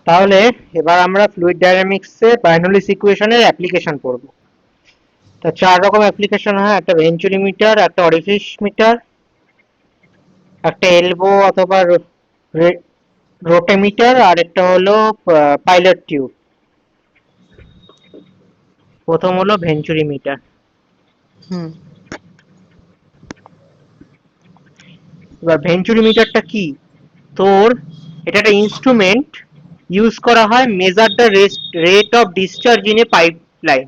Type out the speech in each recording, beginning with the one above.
তাহলে এবার আমরা ফ্লুইড ডায়নামিক্সে বার্নৌলিস ইকুয়েশনের অ্যাপ্লিকেশন পড়ব। তা 4 রকম অ্যাপ্লিকেশন হয়, একটা ভেঞ্চুরি মিটার, একটা অরিফিস মিটার, একটা এলবো অথবা রোটেমিটার, আর একটা হলো পাইলট টিউব। প্রথম হলো ভেঞ্চুরি মিটার। হুম এবার ভেঞ্চুরি মিটারটা কি? তোর এটা একটা ইনস্ট্রুমেন্ট, ইউজ করা হয় measure the rate of discharge in a pipe line.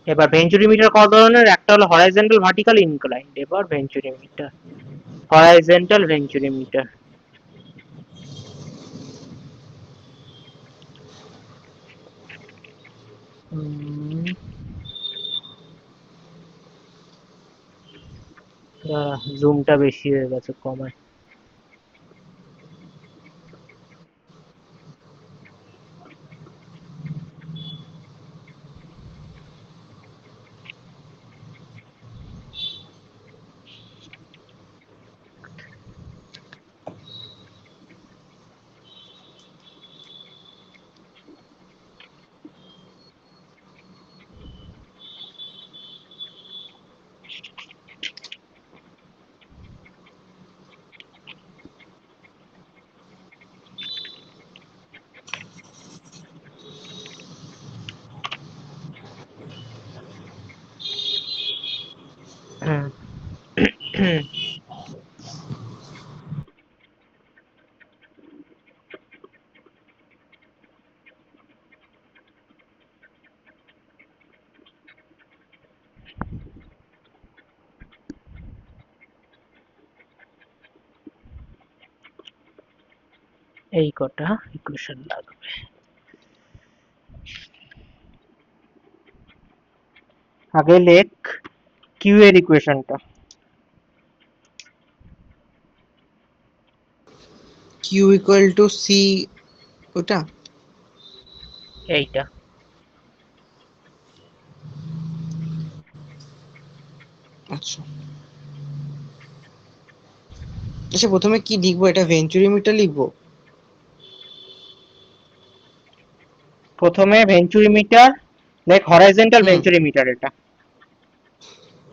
এবার ভেঞ্চুরি মিটার কত ধরনের? একটা হলো হরাইজন্টাল, ভার্টিক্যাল, ইনক্লাইন্ড। এবার venturi meter, horizontal venturi meter. জুমটা বেশি হয়ে গেছে, কমায়। এই কটা ইকুয়েশন লাগবে। আগে লেখ কিউ এর ইকুয়েশনটা। কিউ ইকুয়াল টু সি, ওটা এইটা আচ্ছা। আচ্ছা প্রথমে কি লিখবো, এটা ভেঞ্চুরি মিটার লিখবো? প্রথমে ভেঞ্চুরি মিটার লেখ, হরাইজন্টাল হুম ভেঞ্চুরি মিটার এটা।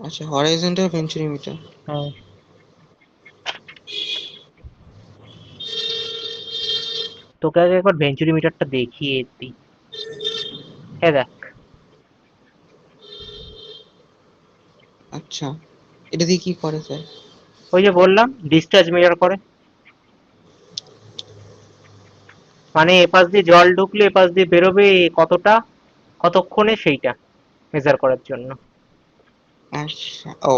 আচ্ছা, হরাইজন্টাল ভেঞ্চুরি মিটার। হুম। তোকে আগে একবার ভেঞ্চুরি মিটারটা দেখিয়ে দিই। হ্যাঁ দেখ, আচ্ছা, এটা দিয়ে কি করে স্যার? ওই যে বললাম ডিসচার্জ মেজার করে, মানে এপাশ দিয়ে জল ঢুকলে এপাশ দিয়ে বেরোবে কতটা, কতক্ষণে, সেইটা মেজার করার জন্য। আচ্ছা, ও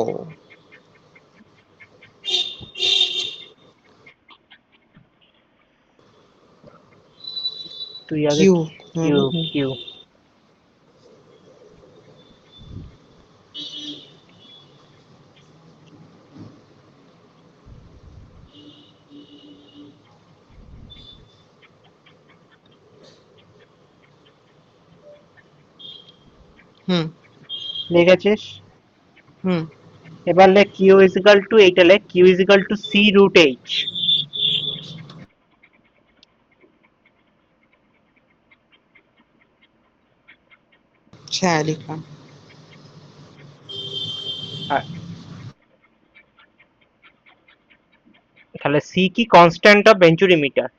তুই আগে কিউ। কিউ, হুম কিউ। হুম লিখেছিস? হুম এবার লেখ কিউ ইজিক্যাল টু, এইটা লেখ Q equal to C root H. আচ্ছা, লিখলাম। তাহলে সি কি? Constant of venturi meter.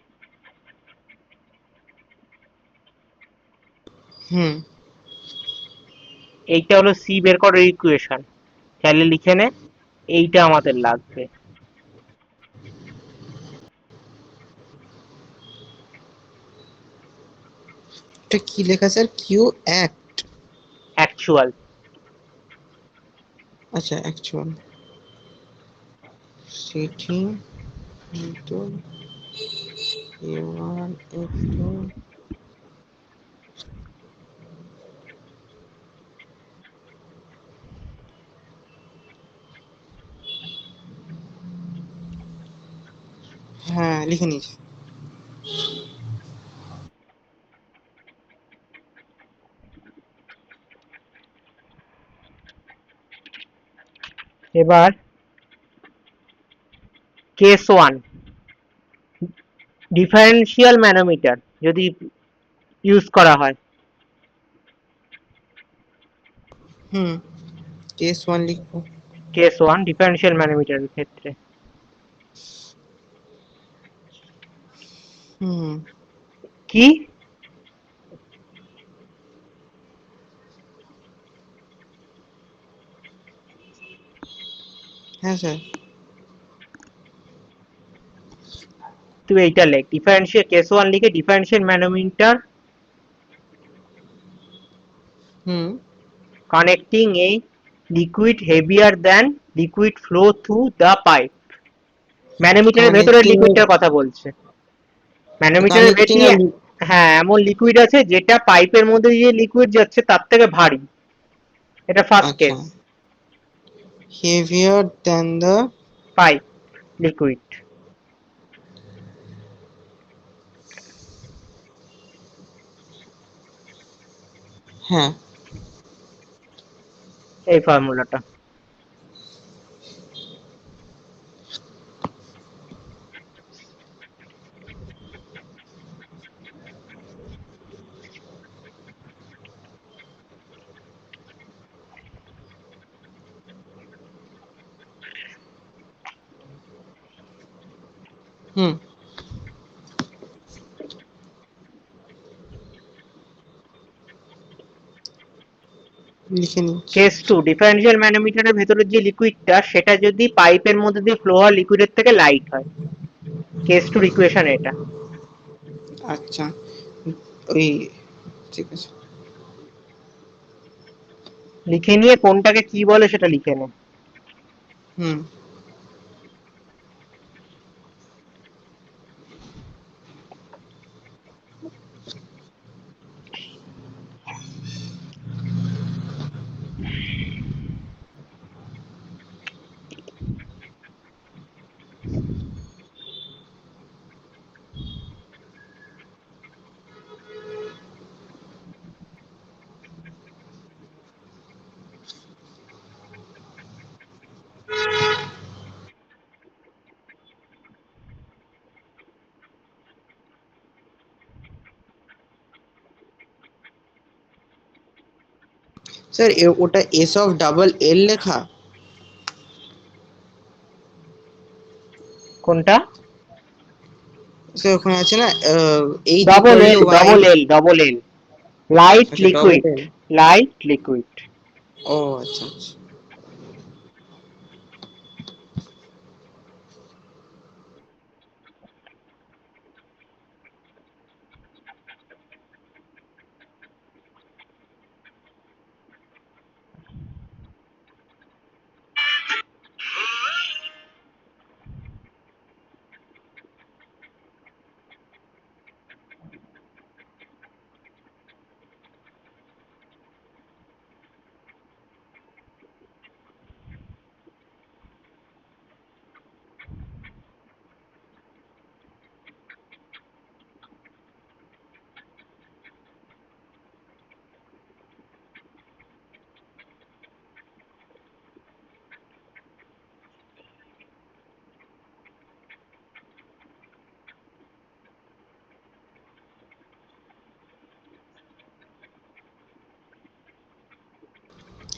হুম এইটা হলো সি বের করার ইকুয়েশন। তাহলে লিখে নে, এইটা আমাদের লাগবে। এটা কি লেখা স্যার? Q act? অ্যাকচুয়াল। আচ্ছা, actual setting into A1 F2। হ্যাঁ, লিখে নিয়েছি। এবার কেস ওয়ান, ডিফারেন্সিয়াল ম্যানোমিটার যদি ইউজ করা হয়। হুম, কেস ওয়ান লিখবো। কেস ওয়ান ডিফারেন্সিয়াল ম্যানোমিটারের ক্ষেত্রে হুম, কি হ্যাঁ স্যার। তুই এইটা লেখ, ডিফারেন্সিয়াল কেস ওয়ান লিখে ডিফারেন্সিয়াল ম্যানোমিটার হুম, connecting a liquid heavier than liquid flow through the pipe। ম্যানোমিটারের ভেতরে কানেক্টিং লিকুইডটার কথা বলছে। ম্যানোমিটারের কানেক্টিং ভেতরে হ্যাঁ এমন লিকুইড আছে যেটা পাইপের মধ্যে দিয়ে লিকুইড যাচ্ছে তার থেকে ভারী, এটা ফার্স্ট আচ্ছা, case. Heavier than the, pipe liquid, হ্যাঁ। এই ফর্মুলাটা। হুম, লিখে নিচ্ছি। কেস টু, ডিফারেন্সিয়াল ম্যানোমিটারের ভেতরে যে লিকুইডটা সেটা যদি পাইপের মধ্যে দিয়ে ফ্লো হওয়া লিকুইডের থেকে লাইট হয়। কেস টুর ইকুয়েশন এটা। আচ্ছা, ওই, ঠিক আছে। লিখে নিয়ে কোনটাকে কি বলে সেটা লিখে নে। হুম, স্যার ওটা এস অফ ডাবল এল লেখা? কোনটা? স্যার ওখানে আছে না, H double equal to L, Y. Double L, double L, light আচ্ছা, double liquid, L. Light liquid. ও আচ্ছা আচ্ছা।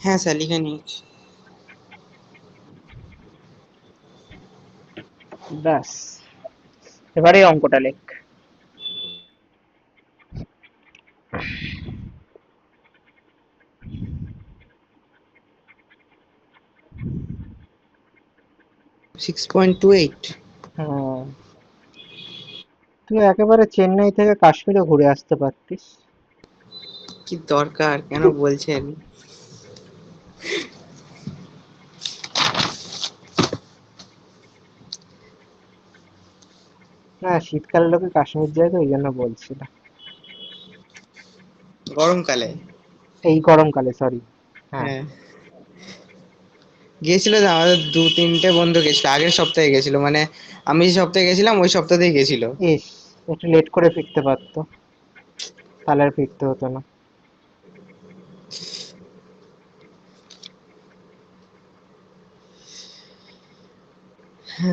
হ্যাঁ স্যার, লিখে নিয়েছি। ব্যাস, এবারে অঙ্কটা লেখ। Six point two eight. হুম, তুই একেবারে চেন্নাই থেকে কাশ্মীরে ঘুরে আসতে পারতিস। কি দরকার, কেন বলছেন? না, শীতকালে লোকে কাশ্মীর যায় তো ওই জন্য বলছিলাম। গরমকালে। এই গরমকালে, সরি। হ্যাঁ। হ্যাঁ, গিয়েছিল তো, আমাদের দু তিনটে বন্ধু গেছিল, আগের সপ্তাহে গেছিল, মানে আমি যে সপ্তাহে গেছিলাম ওই সপ্তাহতেই গেছিল। ইস, একটু লেট করে ফিরতে পারতো, তাহলে আর ফিরতে হতো না। ওটা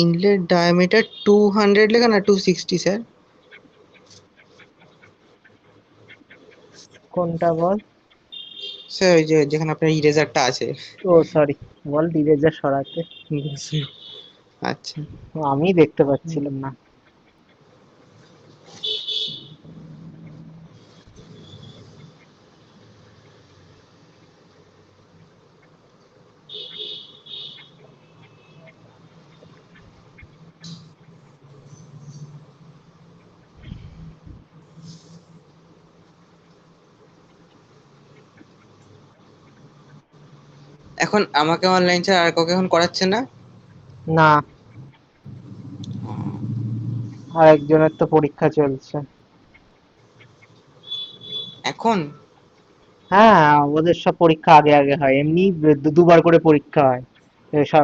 ইনলেট ডায়ামিটার 200 লেখা না 260 স্যার? কোনটা বল? স্যার ওই যে যেখানে আপনার ইরেজারটা আছে। ও সরি, বল ডিরেজার সরাতে। আচ্ছা। আমি দেখতে পাচ্ছিলাম না। এখন আমাকে অনলাইন ছাড়া আর কাউকে এখন করাচ্ছে না? না, আর একজনের তো পরীক্ষা চলছে। এখন? হ্যাঁ, ওদের সব পরীক্ষা আগে আগে হয়, এমনি দুবার করে পরীক্ষা হয়।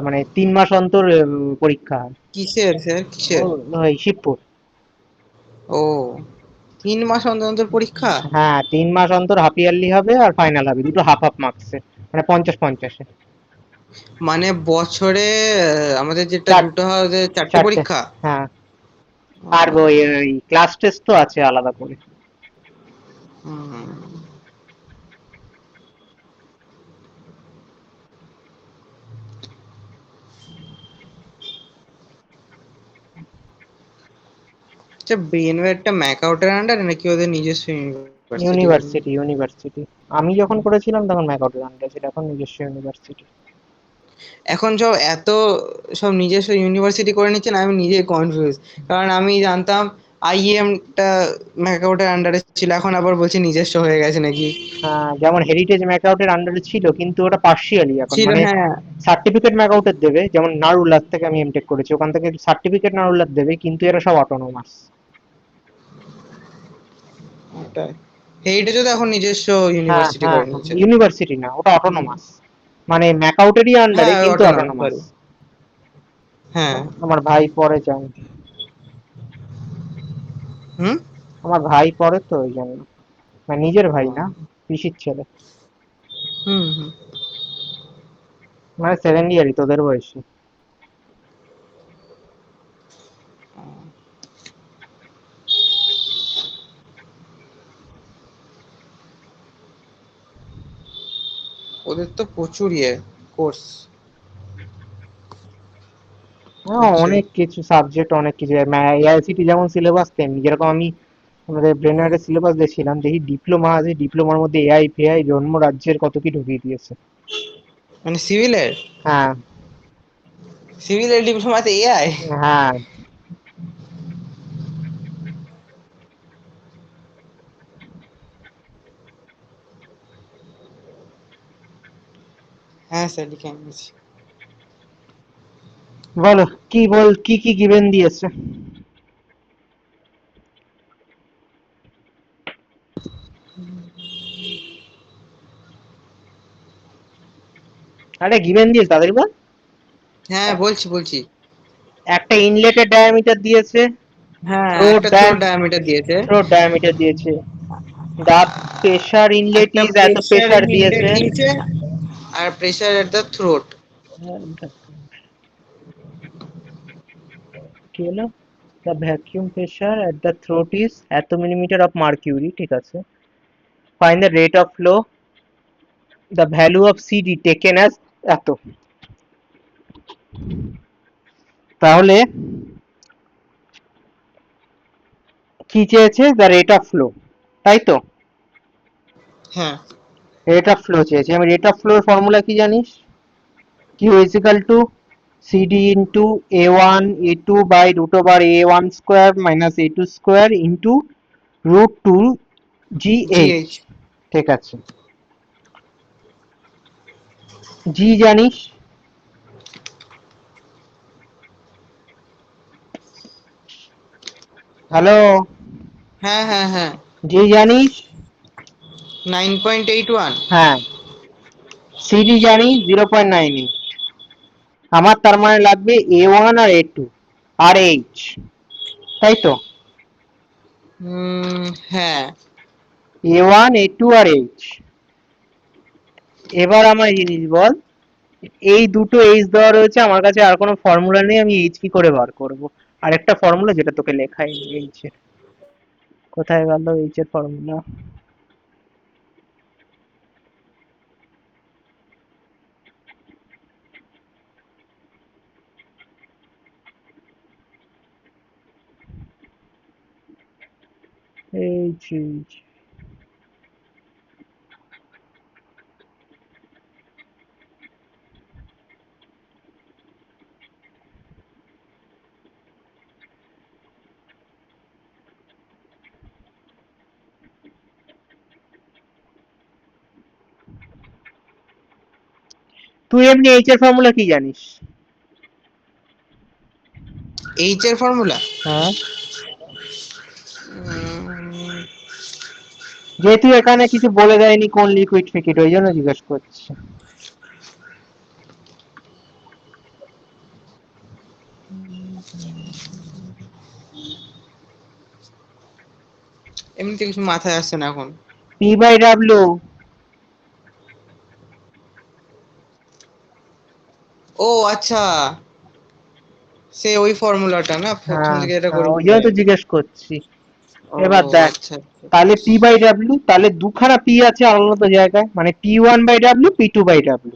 মানে 3 মাস অন্তর পরীক্ষা হয়। কিসের স্যার, ও কিসের? ওই শিবপুর। ও, 3 মাস অন্তর অন্তর পরীক্ষা? হ্যাঁ, 3 মাস অন্তর হাফ ইয়ারলি হবে আর ফাইনাল হবে, দুটো হাফ হাফ মার্কসে, মানে 50-50-এ। মানে বছরে আমাদের যেটা চার দুটো হয় ওদের চারটে চারটে, পরীক্ষা? হ্যাঁ। আর ওই ও, ক্লাস টেস্ট তো আছে আলাদা করে। হুম। আচ্ছা, ব্রেনওয়্যারটা ম্যাকআউটের আন্ডারে নাকি ওদের নিজস্ব ইউনিভার্সিটি? University, university. আমি যখন করেছিলাম তখন ম্যাকআউটের আন্ডারে ছিল, এখন নিজস্ব ইউনিভার্সিটি। এখন সব এত সব নিজস্ব ইউনিভার্সিটি করে নিচ্ছেন, আমি নিজেই কনফিউজ। কারণ আমি জানতাম আইএমটা ম্যাকআউটের আন্ডারে ছিল, এখন আবার বলছি নিজস্ব হয়ে গেছে নাকি। যেমন হেরিটেজ ম্যাকআউটের আন্ডারে ছিল, কিন্তু ওটা পার্শিয়ালি এখন, ছিল, মানে হ্যাঁ। সার্টিফিকেট ম্যাকআউটের দেবে, যেমন নারুলার থেকে আমি এমটেক করেছি, ওখান থেকে সার্টিফিকেট নারুলার দেবে, কিন্তু এরা সব অটোনোমাস। ওটাই, হেরিটেজও তো এখন নিজস্ব হ্যাঁ ইউনিভার্সিটি হ্যাঁ করে হ্যাঁ, নিয়েছে। ইউনিভার্সিটি না, ওটা হুম। অটোনোমাস। মানে ম্যাকআউটেরই আন্ডারে হ্যাঁ, কিন্তু অটোনমাস, অটোনোমাস। সরি। হ্যাঁ। আমার ভাই পড়ে যায়। হুম। আমার ভাই পড়ে তো ওই জন্য, মানে নিজের ভাই ও, না, পিসির ছেলে। হুম হুম। মানে সেকেন্ড ইয়ারই তোদের বয়সী। ওদের তো প্রচুর কোর্স হ্যাঁ, আছে। অনেক কিছু সাবজেক্ট, অনেক কিছু। এআইসিটি যেমন সিলেবাস, তেমনি যেরকম আমি আমাদের ব্রেনার্ডের সিলেবাস দেখছিলাম, দেখি ডিপ্লোমা আছে, ডিপ্লোমার মধ্যে এআই ফেআই জন্ম রাজ্যের কত কি ঢুকিয়ে দিয়েছে। মানে সিভিলের হ্যাঁ সিভিলের ডিপ্লোমাতে এআই? হ্যাঁ। হ্যাঁ স্যার, লিখে নিয়েছি। বলো, কি কি গিভেন দিয়েছে? আরে গিভেন দিয়েছে তাদের বল। হ্যাঁ, বলছি বলছি। একটা ইনলেটের ডায়ামিটার দিয়েছে, হ্যাঁ, থ্রোট একটা থ্রোট ডায়ামিটার দিয়েছে। থ্রোট ডায়ামিটার দিয়েছে, দা প্রেসার ইনলেট একটা ইজ এত প্রেসার প্রেসার ইনলেট দিয়েছে। দিয়েছে, আর প্রেসার এট দ্য থ্রোট। কি হলো? The vacuum pressure at the throat is এত মিলিমিটার অফ মার্কিউরি, ঠিক আছে। Find the rate of flow, the value of CD taken as এত। তাহলে কি চেয়েছে? দ্য রেট অফ ফ্লো, তাই তো? হ্যাঁ। রেট অফ ফ্লো চেয়েছে। আমি রেট অফ ফ্লোর ফর্মুলা কি জানিস? Q is equal to CD into a1 a2 by root over a1 square minus a2 square into √2 GH। GH. ঠিক আছে, জি জানিস? হ্যালো, হ্যাঁ হ্যাঁ হ্যাঁ। জি জানিস? 9.81। হ্যাঁ। সিডি জানি 0.98। আমার তার মানে লাগবে A1 আর A2 আর H, তাই তো? হ্যাঁ। A1 A2 আর H। এবার আমার জিনিস বল, এই দুটো H দেওয়া রয়েছে, আমার কাছে আর কোনো ফর্মুলা নেই, আমি H কি করে বার করব? আরেকটা ফর্মুলা যেটা তোকে লেখাই নেই H এর, কোথায় গেল H এর ফর্মুলা? H তুই এমনি H এর ফর্মুলা কি জানিস? এইচ এর ফর্মুলা? হ্যাঁ, যেহেতু এখানে কিছু বলে দেয়নি কোন লিকুইড ফিকুইড, ওই জন্য জিজ্ঞেস করছি। এমনিতে কিছু মাথায় আসছে না এখন। P/W। ও আচ্ছা, সে ওই ফর্মুলাটা না, প্রথম হ্যাঁ দিকে এটা হ্যাঁ, ওই জন্য করেছিলে। তো জিজ্ঞেস করছি। ও এবার দেখ, আচ্ছা আচ্ছা। তাহলে P/W, তাহলে দুখানা P আছে আলাদা জায়গায়, মানে P1/W P2/W।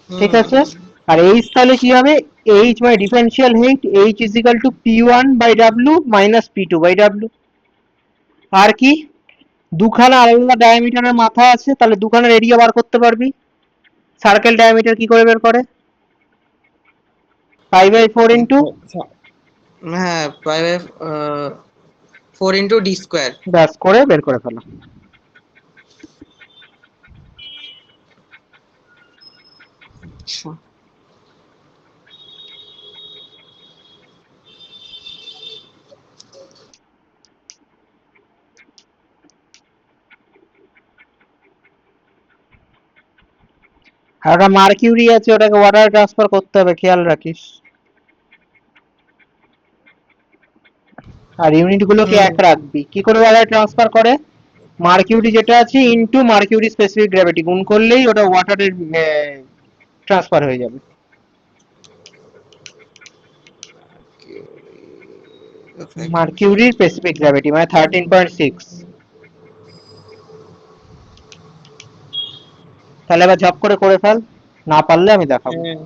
ঠিক হুম। আছে। আর H তাহলে কি হবে? H মানে differential hate, H is equal two P1/W minus P2/W। আর কি, দুখানা আলাদা ডায়ামিটারের মাথা আছে, তাহলে দুখানার এরিয়া বার করতে পারবি। সার্কেল ডায়ামিটার কি করে বের করে? 5/4 ইন্টু, আচ্ছা, হ্যাঁ, পাই বাই 4 × d²। ব্যাস করে বের করে ফেলো। আচ্ছা। আর ওটা মার্কিউরি আছে, ওটাকে ওয়াটার ট্রান্সফার করতে হবে, খেয়াল রাখিস। আর ইউনিট গুলোকে হুম। এক রাখবি। কি করে ওয়াটার ট্রান্সফার করে? মার্কিউরি যেটা আছে ইনটু মার্কিউরি স্পেসিফিক গ্র্যাভিটি গুণ করলেই ওটা ওয়াটারের ট্রান্সফার হয়ে যাবে। মার্কিউরির স্পেসিফিক গ্র্যাভিটি মানে 13.6। তাহলে এবার ঝপ করে করে ফেল, না পারলে আমি দেখাবো। হ্যাঁ,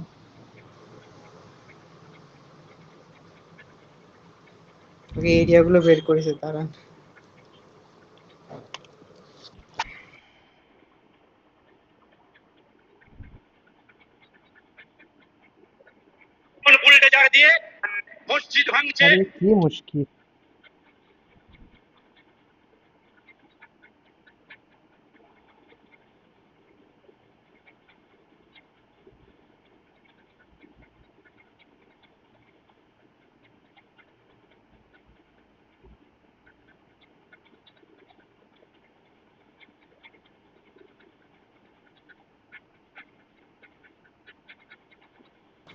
ওকে এরিয়া গুলো বের করেছে তারা। আরে কি মুশকিল।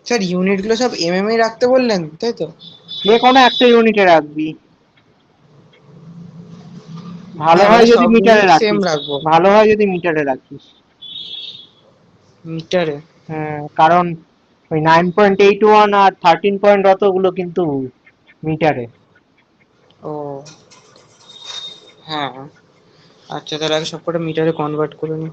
স্যার ইউনিট গুলো সব এমএম রাখতে বললেন, তাই তো? যে কোনো একটা ইউনিটে রাখবি, ভালো হ্যাঁ, মানে হয় যদি সব মিটারে ইউনিট সেম রাখিস। রাখবো। ভালো হয় যদি মিটারে রাখিস। মিটারে? হ্যাঁ, কারণ ওই 9.81 আর 13 পয়েন্ট অতগুলো কিন্তু মিটারে। ও হ্যাঁ, আচ্ছা, তাহলে আগে সবকটা মিটারে কনভার্ট করে নি।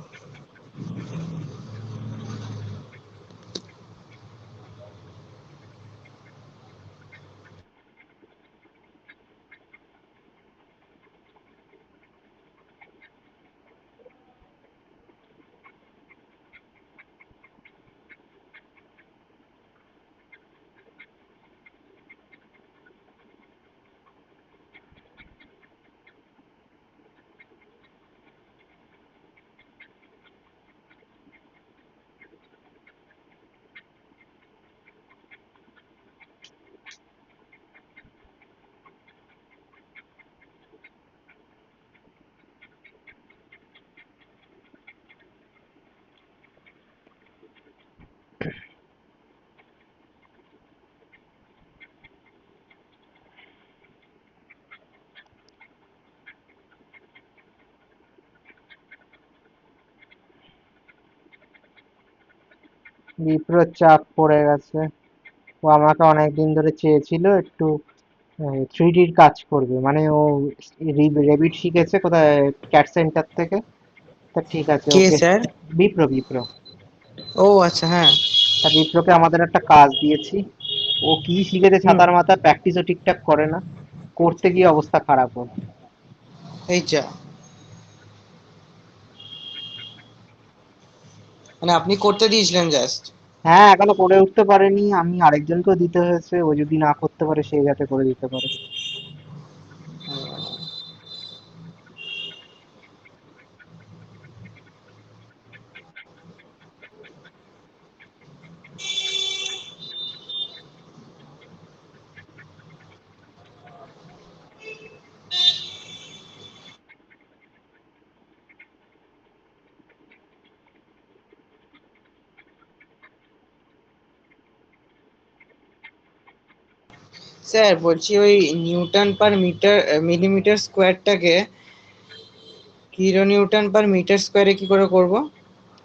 বিপ্রর চাপ পড়ে গেছে। ও আমাকে অনেকদিন ধরে চেয়েছিল একটু 3Dর কাজ করবে, মানে ও রেবিট শিখেছে কোথায়, ক্যাট সেন্টার থেকে। তা ঠিক আছে কে ওকে। স্যার? বিপ্র। ও আচ্ছা, হ্যাঁ। তা বিপ্রকে আমাদের একটা কাজ দিয়েছি। ও কি শিখেছে হুম। ছাতার মাথা, প্র্যাকটিসও ঠিকঠাক করে না, করতে গিয়ে অবস্থা খারাপ ওর। এই যা, মানে আপনি করতে দিয়েছিলেন জাস্ট? হ্যাঁ, এখনো করে উঠতে পারেনি, আমি আরেকজনকেও দিতে হয়েছে, ও যদি না করতে পারে সে যাতে করে দিতে পারে। স্যার বলছি, ওই নিউটন পার মিটার মিলিমিটার স্কোয়ারটাকে কিলো নিউটন পার মিটার স্কোয়ারে কি করে করব?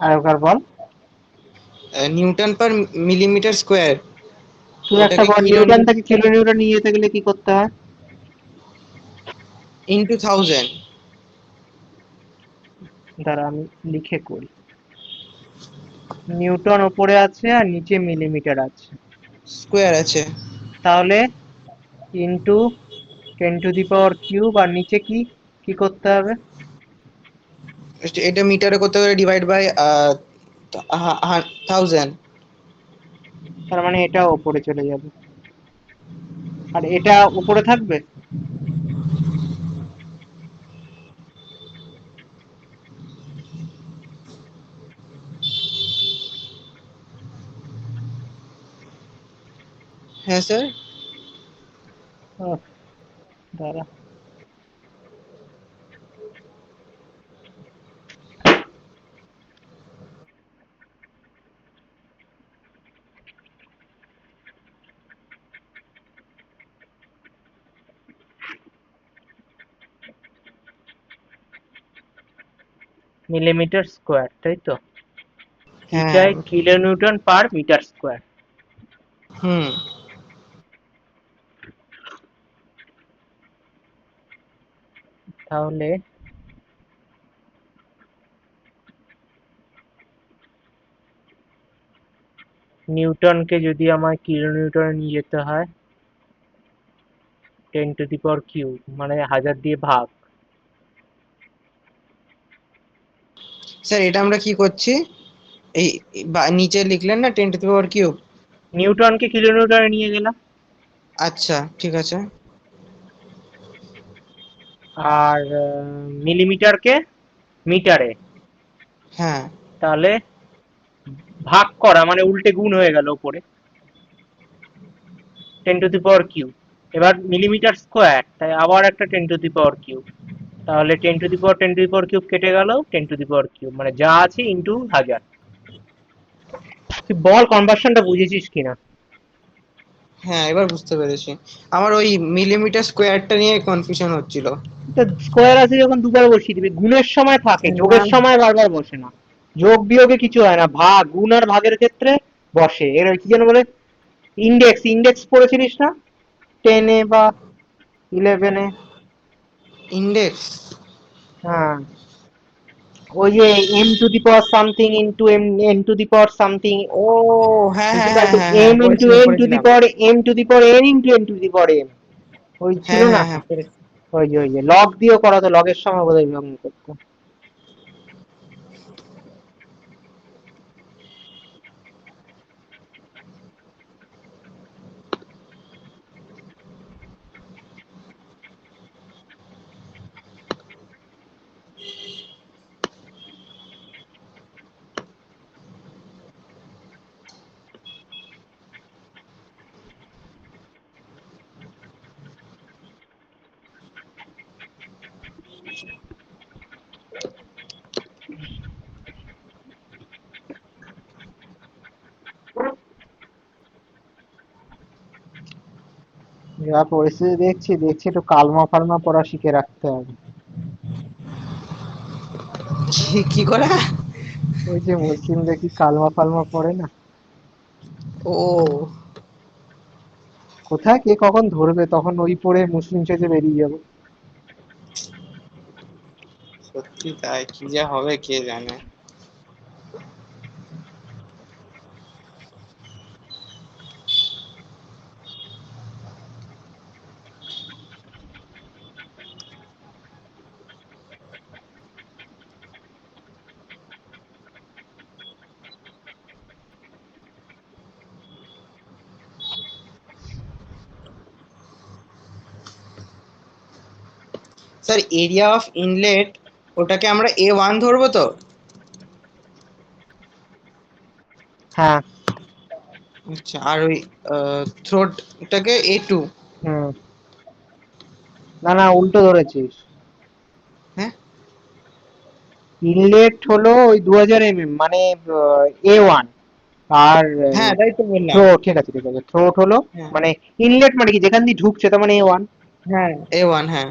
আর একবার বল। নিউটন পার মিলিমিটার স্কোয়ার, তুই একটা ওটাকে বল, কিলো নিউটন থেকে কিলো নিউটন নিয়ে যেতে গেলে কি করতে হয়? ইন্টু 1000 দাঁড়া আমি লিখে করি। নিউটন ওপরে আছে আর নিচে মিলিমিটার আছে, স্কোয়ার আছে। তাহলে ইন্টু 10⁻³ আর নিচে কি কি করতে হবে? এটা মিটারে করতে গেলে ডিভাইড বাই 1000। তার মানে এটা ওপরে চলে যাবে, আর এটা উপরে থাকবে। হ্যাঁ স্যার। আহ, দাঁড়া। মিলিমিটার স্কোয়ার, তাই তো? হ্যাঁ। এটাই kilo newton per metre square. হুম। তাহলে নিউটনকে যদি আমায় কিলো নিউটনে নিয়ে যেতে হয়, 10⁻³ মানে 1000 দিয়ে ভাগ। স্যার এটা আমরা কি করছি? এই নিচে লিখলেন না 10⁻³ নিউটনকে কিলো নিউটনে নিয়ে গেলাম, আচ্ছা ঠিক আছে। আর মিলিমিটারকে মিটারে। হ্যাঁ। তাহলে ভাগ করা মানে উল্টে গুণ হয়ে গেল উপরে, 10⁻³। এবার মিলিমিটার স্কোয়ার, তাই আবার একটা 10⁻³। তাহলে 10⁻10⁻³ কেটে গেল, 10⁻³ মানে যা আছে ইন্টু 1000। তুই বল কনভার্সনটা বুঝেছিস কিনা? হ্যাঁ, এবার বুঝতে পেরেছি। আমার ওই মিলিমিটার স্কোয়ারটা নিয়ে কনফিউশন হচ্ছিল। স্কোয়ার আছে যখন দুবার বসিয়ে দিবি, গুণের সময় থাকে, না। যোগের সময় বারবার বসে না। যোগ বিয়োগে কিছু হয় না, ভাগ গুণ আর ভাগের ক্ষেত্রে বসে। এর কি যেন বলে, ইন্ডেক্স, ইন্ডেক্স পড়েছিলিস না 10-এ বা 11-এ? ইন্ডেক্স? হ্যাঁ, ওই যে m⁻ সামথিং ইন্টু n⁻সামথিং ও হ্যাঁ ইজ হ্যাঁ ইকুয়াল হ্যাঁ টু হ্যাঁ হ্যাঁ, m ইন্টু পড়েছিলাম n টু দি পড়েছিলাম। পাওয়ার m to the power n into n to the power m। ওই ছিল হ্যাঁ না? হ্যাঁ হ্যাঁ, পড়েছি। ওই যে লগ দিয়েও করা তো, লগের সময় বোধহয় লগ করতো। যা পরিস্থিতি দেখছি, একটু কালমা ফালমা পড়া শিখে রাখতে হবে। কি কি করে? ওই যে মুসলিমরা কি কালমা ফালমা পড়ে না? ও কোথায় কে কখন ধরবে, তখন ওই পরে মুসলিম সেজে বেরিয়ে যাবো। সত্যি তাই, কি যা হবে কে জানে। স্যার এরিয়া অফ ইনলেট, ওটাকে আমরা A1 ধরবো তো? হ্যাঁ। আচ্ছা, আর ওই থ্রোটটাকে A2। হুম। না না, উল্টো ধরেছিস। হ্যাঁ ইনলেট হলো ওই 2000 mm, মানে A1। আর হ্যাঁ, তাই তো বললাম। থ্রোট, ঠিক আছে ঠিক আছে, থ্রোট হলো হ্যাঁ মানে ইনলেট, মানে কি যেখান দিয়ে ঢুকছে, তার মানে A1। হ্যাঁ, A1, হ্যাঁ।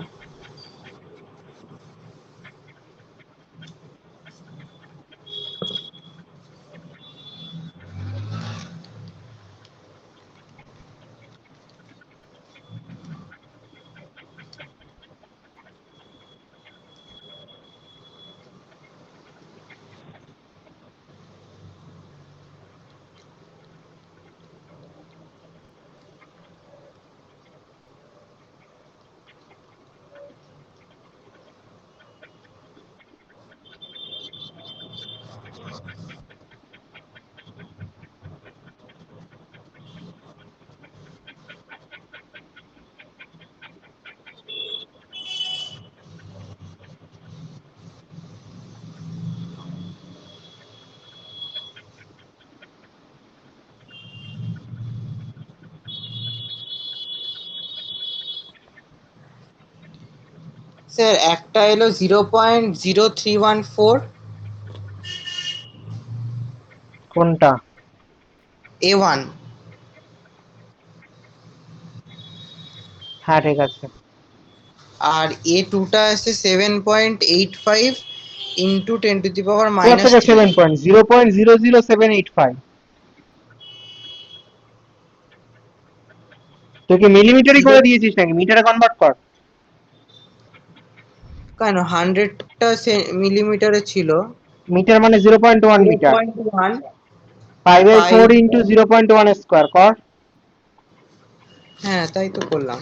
স্যার একটা এলো 0.0314। কোনটা? A1। হ্যাঁ ঠিক আছে। আর A2টা আছে 7.85 ইন্টু 10 to the power কোথা মাইনাস থেকে থ্রি 7 পয়েন্ট, 0.00785? তুই কি মিলিমিটারই জিরো করে দিয়েছিস নাকি, মিটারে কনভার্ট কর। কেন 100টা মিলিমিটারে ছিল। মিটার মানে 0.1 মিটার। 0.1 5/4 5। ইন্টু 0.1 স্কোয়ার কর। হ্যাঁ, তাই তো করলাম।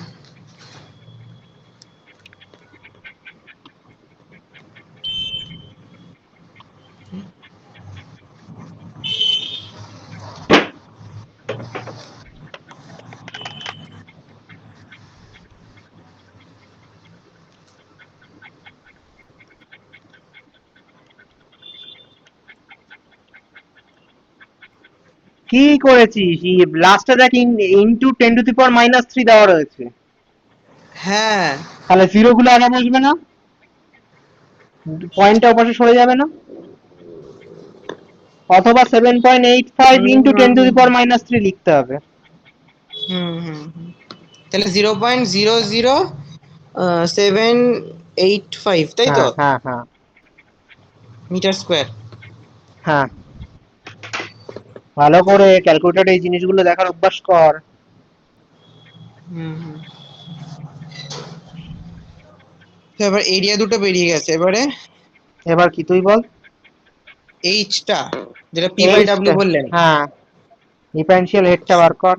কি করেছিস? লাস্টে দেখ, ইন্টু 10⁻³ দেওয়া রয়েছে। হ্যাঁ। তাহলে জিরো গুলো আগে বসবে না, পয়েন্টটা ওপাশে সরে যাবে না? অথবা 7.85 হুম ইন্টু টেন হুম টু দি হুম পাওয়ার মাইনাস থ্রি লিখতে হবে। হুম হুম হুম। তাহলে 0.00785, তাই তো? হ্যাঁ হ্যাঁ হ্যাঁ মিটার স্কোয়ার। হ্যাঁ। ভালো করে ক্যালকুলেটর এই জিনিসগুলো দেখার অভ্যাস কর। হুম হুম। তো এবার এরিয়া দুটো বেরিয়ে গেছে, এবারে এবার কি তুই বল। এইচটা, যেটা P/W বললেন। হ্যাঁ, ডিফারেন্সিয়াল হেডটা বার কর।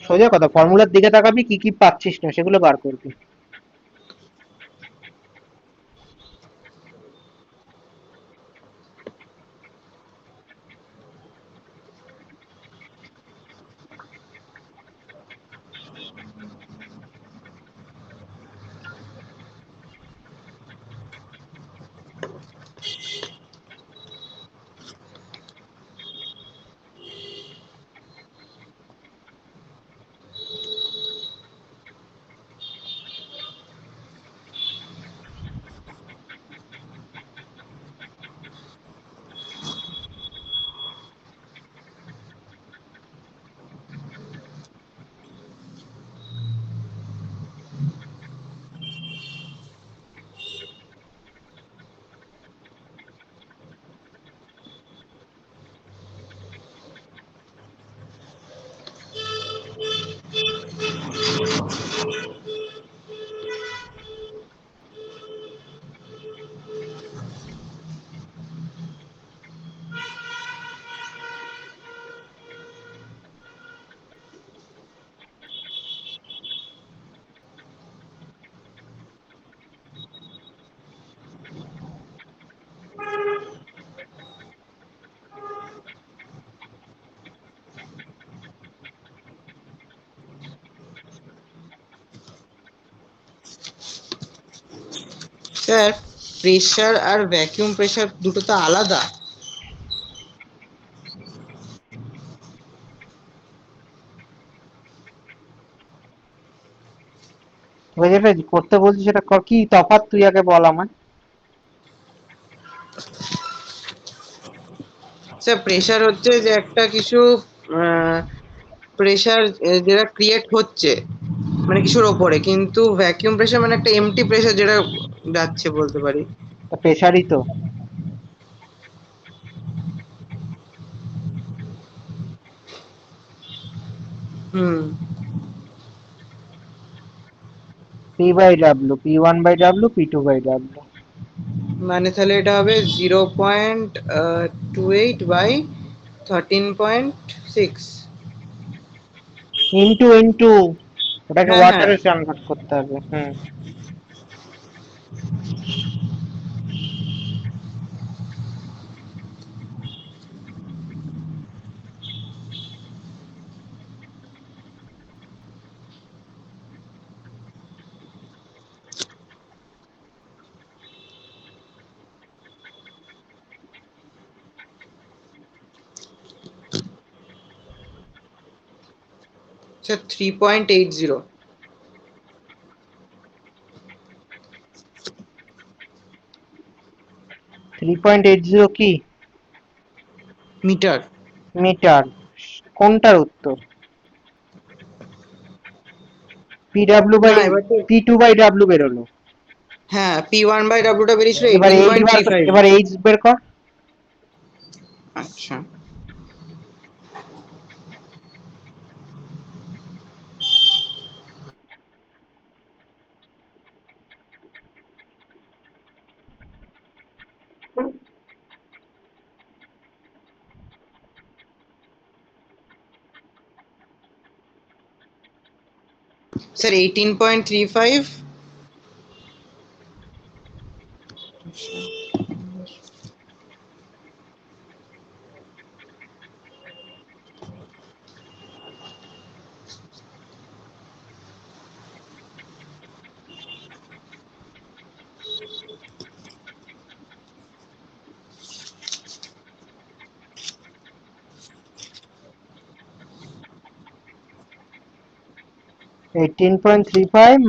সোজা কথা, ফর্মুলার দিকে তাকাবি, কি কি পাচ্ছিস না সেগুলো বার করবি। স্যার প্রেসার আর ভ্যাকিউম প্রেসার দুটো তো আলাদা। তোকে যেটা করতে বলছি সেটা কর, কি তফাৎ তুই আগে বল আমায়। স্যার প্রেসার হচ্ছে যে একটা কিছু প্রেসার যেটা ক্রিয়েট হচ্ছে মানে কিছুর ওপরে, কিন্তু ভ্যাকিউম প্রেসার মানে একটা এমটি প্রেসার যেটা যাচ্ছে বলতে পারি। প্রেশারই তো। হুম। P by W, P1/W, P2/W। মানে তাহলে এটা হবে 0.28/13.6। ইন্টু ওটাকে হ্যাঁ হ্যাঁ। ওয়াটারে কনভার্ট করতে হবে। হুম। স্যার 3.80 3.80 কি? মিটার। মিটার? কোনটার উত্তর? পিডাব্লিউ না বাই এবার তো, P2/W বেরোলো। হ্যাঁ P1/W বেরিয়েছিল এবার এইটিন এইচ পয়েন্ট বার থ্রি ফাইভ এবার এইচ বের কর। আচ্ছা স্যার 18.35।18.35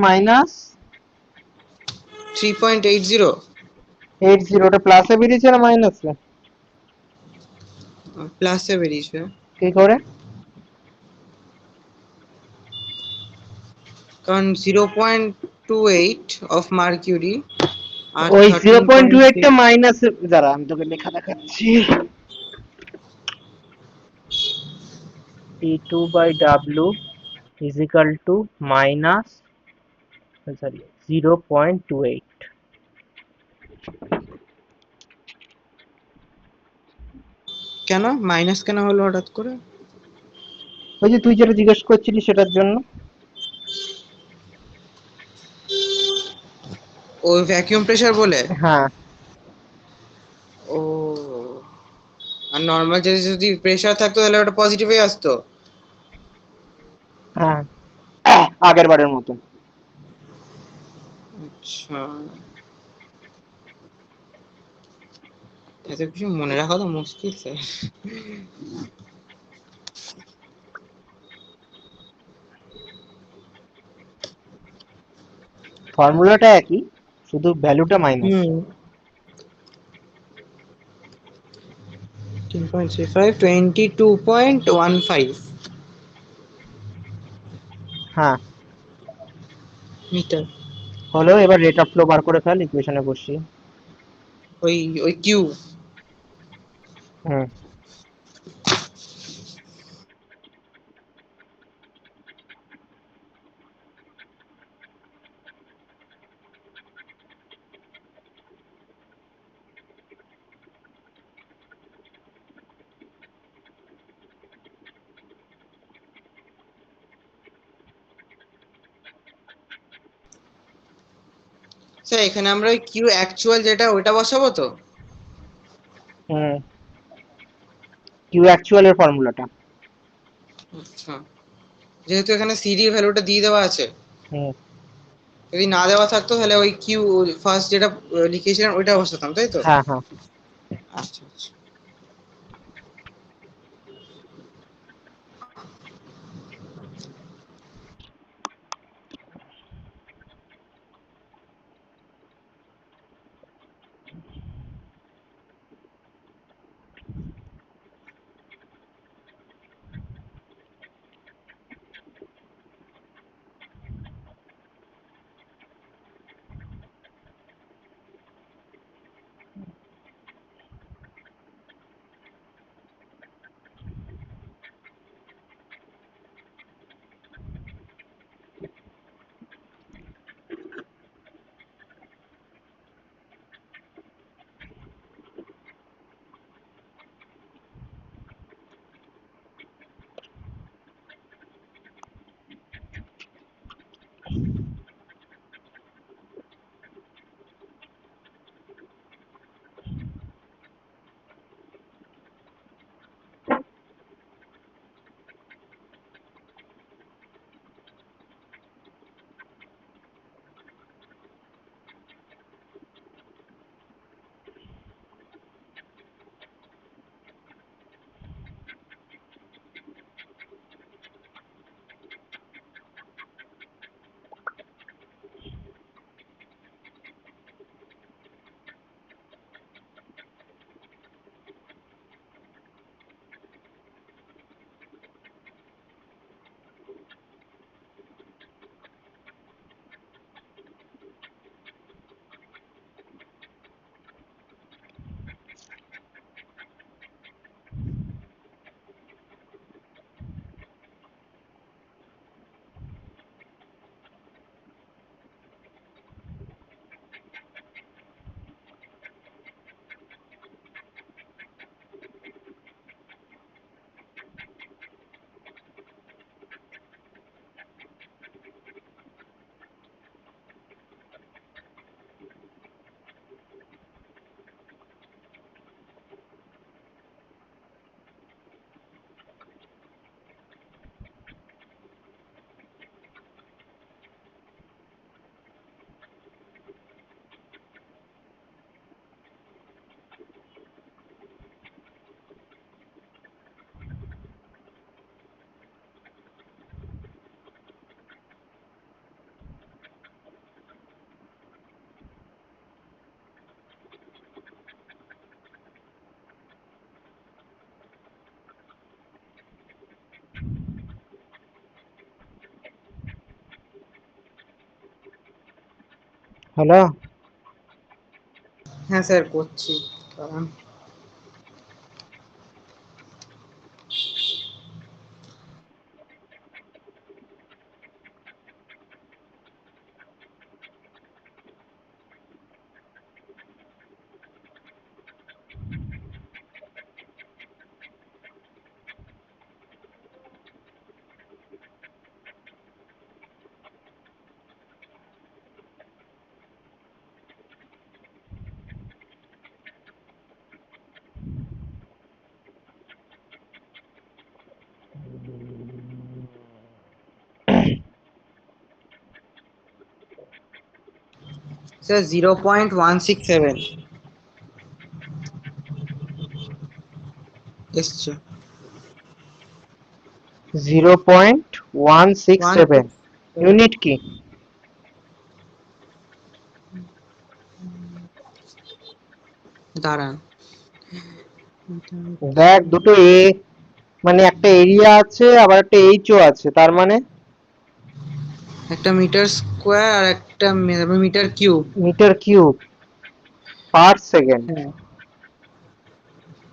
মাইনাস 3.80 80, ওটা প্লাসে বেরিয়েছে না মাইনাসে? প্লাসে বেরিয়েছে। কি করে? কারণ 0.28 অফ মার্কিউরি আর ওই zero thirteen point two point এইটটা মাইনাস, দাঁড়া আমি তোকে লেখা দেখাচ্ছি। P2/W is equal to minus, sorry, 0.28। কেন মাইনাস কেন হলো হঠাৎ করে? ওই যে তুই যেটা জিজ্ঞেস করছিলি সেটার জন্য। ওই ভ্যাকিউম প্রেসার বলে? হ্যাঁ। ও, আর নর্মাল যদি প্রেসার থাকতো তাহলে ওটা পজিটিভই আসতো। হ্যাঁ, আগের বারের মতো। আচ্ছা, এত কিছু মনে রাখা তো মুশকিল স্যার। ফর্মুলাটা একই, শুধু ভ্যালুটা মাইনাস। হুম। 10.35 22.15 হ্যাঁ। মিটার। হলো, এবার রেট অফ ফ্লো বার করে ফেল ইকুয়েশনে বসিয়ে। ওই ওই কিউ। হুম। স্যার এখানে আমরা ওই কিউ অ্যাকচুয়াল যেটা ওইটা বসাবো তো? হুম, কিউ অ্যাকচুয়াল এর ফর্মুলাটা। আচ্ছা, যেহেতু এখানে সিডি ভ্যালুটা দিয়ে দেওয়া আছে। হুম। যদি না দেওয়া থাকতো তাহলে ওই কিউ ফার্স্ট যেটা লিখেছিলেন ওইটা বসাতাম, তাই তো? হ্যাঁ হ্যাঁ। আচ্ছা আচ্ছা। হ্যালো। হ্যাঁ স্যার, করছি। কারণ স্যার 0.167 এসছে। 0.167 ইউনিট কি? দাঁড়ান, দেখ, দুটো এ মানে একটা এরিয়া আছে আবার একটা এইচও আছে, তার মানে একটা মিটার স্কোয়ার আর একটা metre cube. Metre cube per second. হ্যাঁ।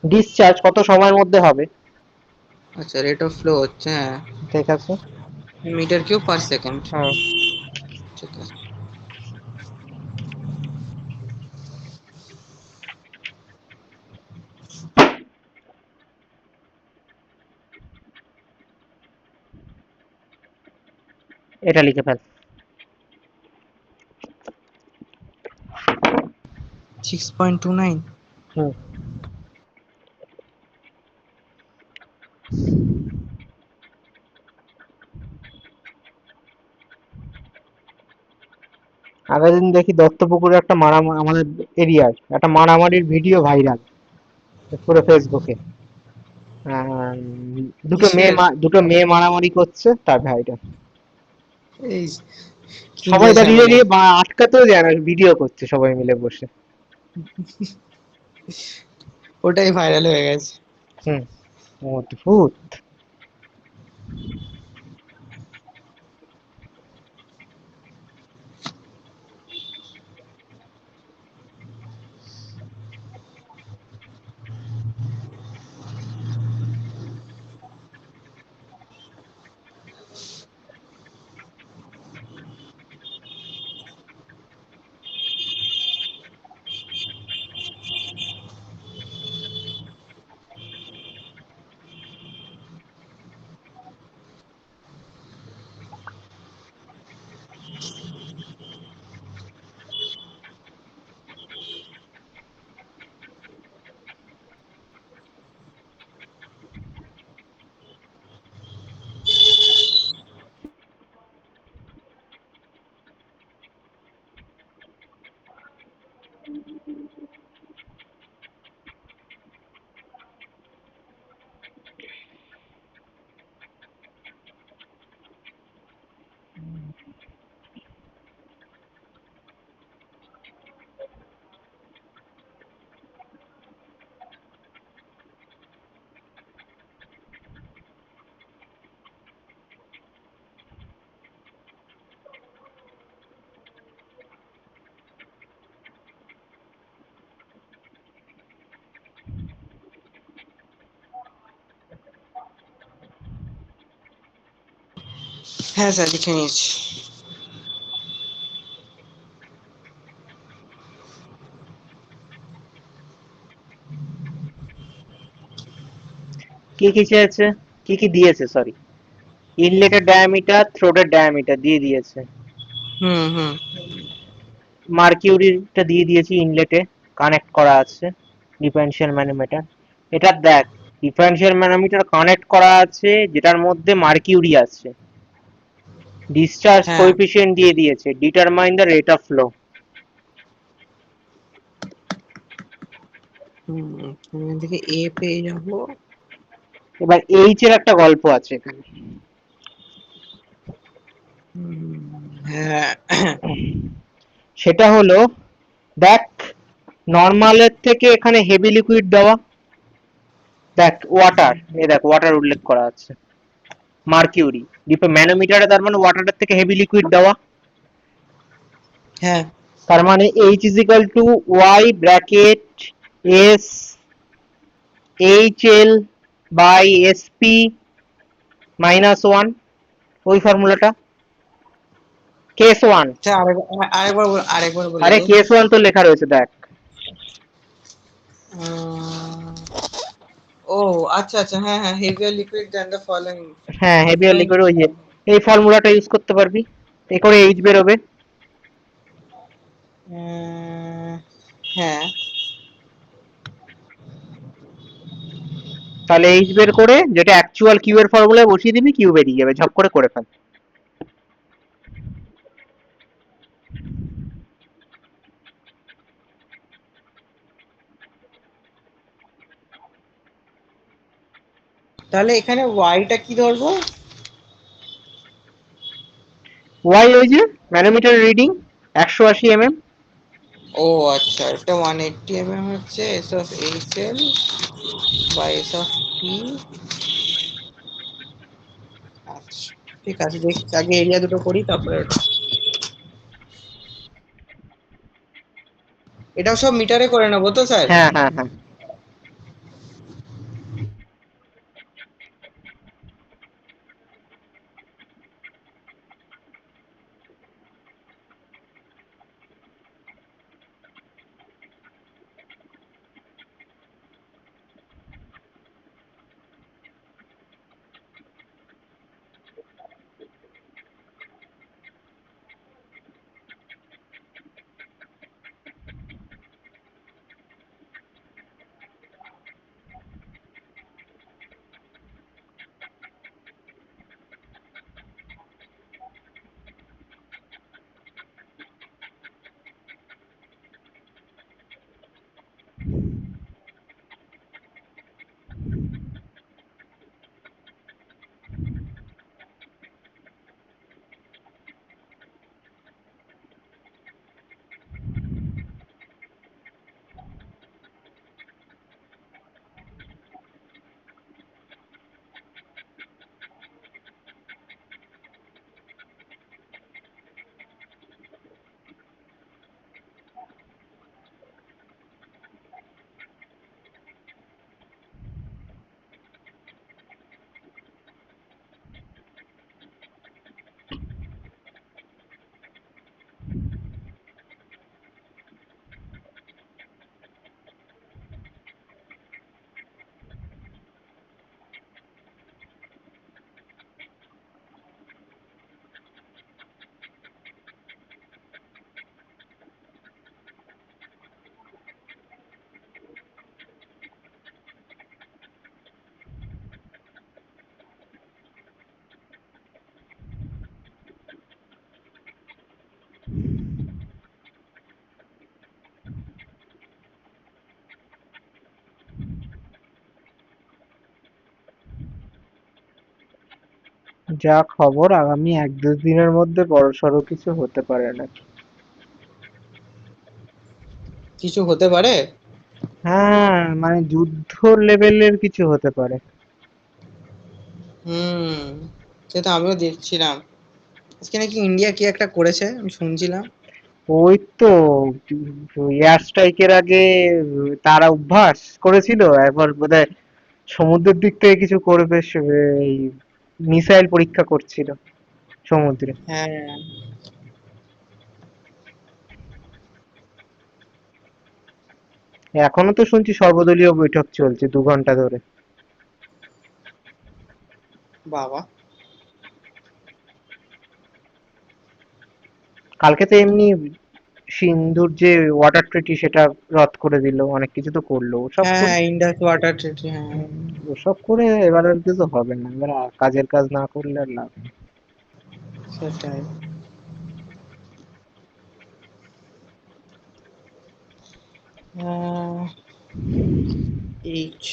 ডিসচার্জ কত সময়ের মধ্যে হবে? আচ্ছা, রেট অফ ফ্লো হচ্ছে, হ্যাঁ, ঠিক আছে। Metre cube per second. হুম। ঠিক আছে। এটা লিখে ফেল। 6.29। হুম। আগের দিন দেখি দত্তপুকুরে একটা আমাদের এরিয়ার একটা মারামারির ভিডিও ভাইরাল পুরো ফেসবুকে। কিসের? দুটো মেয়ে মারামারি করছে তার ভাইরাল। এই কি সবাই যে দাঁড়িয়ে ঝামেলা। দাঁড়িয়ে আটকাতেও যায় না, ভিডিও করছে সবাই মিলে বসে। ওটাই ভাইরাল হয়ে গেছে। হুম, অদ্ভুত। হ্যাঁ স্যার, লিখে নিয়েছি। কি কি চেয়েছে, কি কি দিয়েছে সরি, ইনলেটের ডায়ামিটার, থ্রোটের ডায়ামিটার দিয়ে দিয়েছে। হুম হুম। মার্কিউরিটা দিয়ে দিয়েছি, ইনলেটে কানেক্ট করা আছে ডিফারেনশিয়াল ম্যানোমিটার। এটা দেখ, ডিফারেনশিয়াল ম্যানোমিটার কানেক্ট করা আছে যেটার মধ্যে মার্কিউরি আছে। ডিসচার্জ হ্যাঁ। কোএফিসিয়েন্ট দিয়ে দিয়েছে, determine the rate of flow. এখান থেকে এ পেয়ে যাবো। এবার এইচ এর একটা গল্প আছে এখানে। হ্যাঁ। সেটা হলো, দেখ নর্মালের থেকে এখানে হেভি লিকুইড দেওয়া, দেখ ওয়াটার, এ দেখ ওয়াটার উল্লেখ করা আছে, মার্কিউরি ম্যানোমিটারে, তার মানে ওয়াটারের থেকে হেভি লিকুইড দেওয়া। হ্যাঁ তার মানে H is equal to Y bracket S H L by S P minus one, ওই ফর্মুলাটা কেস ওয়ান। স্যার, আরেকবার বলে আরে দিন। কেস ওয়ান তো লেখা রয়েছে দেখ। ও আচ্ছা আচ্ছা, হ্যাঁ হ্যাঁ, heavier liquid than the following. হ্যাঁ, হেভি আর লিকুইড, ওই যে এই ফর্মুলাটা ইউজ করতে পারবি, এ করে এইচ বেরোবে। হ্যাঁ। তাহলে এইচ বের করে যেটা অ্যাকচুয়াল কিউ এর ফর্মুলায় বসিয়ে দিবি, কিউ বেরিয়ে যাবে, ঝপ করে ফেল। তাহলে এখানে ওয়াইটা কি ধরবো? ওয়াই ওই যে ম্যানোমিটার রিডিং 180 mm। ও আচ্ছা, এটা 180 mm হচ্ছে S of H L by S of P. আচ্ছা, ঠিক আছে, দেখি আগে এরিয়া দুটো করি তারপরে এটাও সব মিটারে করে নেবো তো স্যার? হ্যাঁ হ্যাঁ হ্যাঁ। যা খবর আগামী 1-2 দিনের মধ্যে বড়সড় কিছু হতে পারে নাকি। কিছু হতে পারে। হ্যাঁ, মানে যুদ্ধ লেভেলের কিছু হতে পারে। হুম, সেটা আমিও দেখছিলাম। আজকে নাকি ইন্ডিয়া কি একটা করেছে আমি শুনছিলাম। ওই তো এয়ার স্ট্রাইকের আগে তারা অভ্যাস করেছিল, এরপর বোধহয় সমুদ্রের দিক থেকে কিছু করবে, এই মিসাইল পরীক্ষা করছিল সমুদ্রে। হ্যাঁ। এখনো তো শুনছি সর্বদলীয় বৈঠক চলছে 2 ঘন্টা ধরে। বাবা। কালকে তো এমনি সিন্ধুর যে ওয়াটার ট্রিটি সেটা রদ করে দিল, অনেক কিছু তো করলো ওসব হ্যাঁ করে। হ্যাঁ, ইন্ডাস ওয়াটার ট্রিটি, হ্যাঁ। ওসব করে এবার আর কিছু হবে না, এবার কাজের কাজ না করলে আর লাভ নেই। সেটাই। H.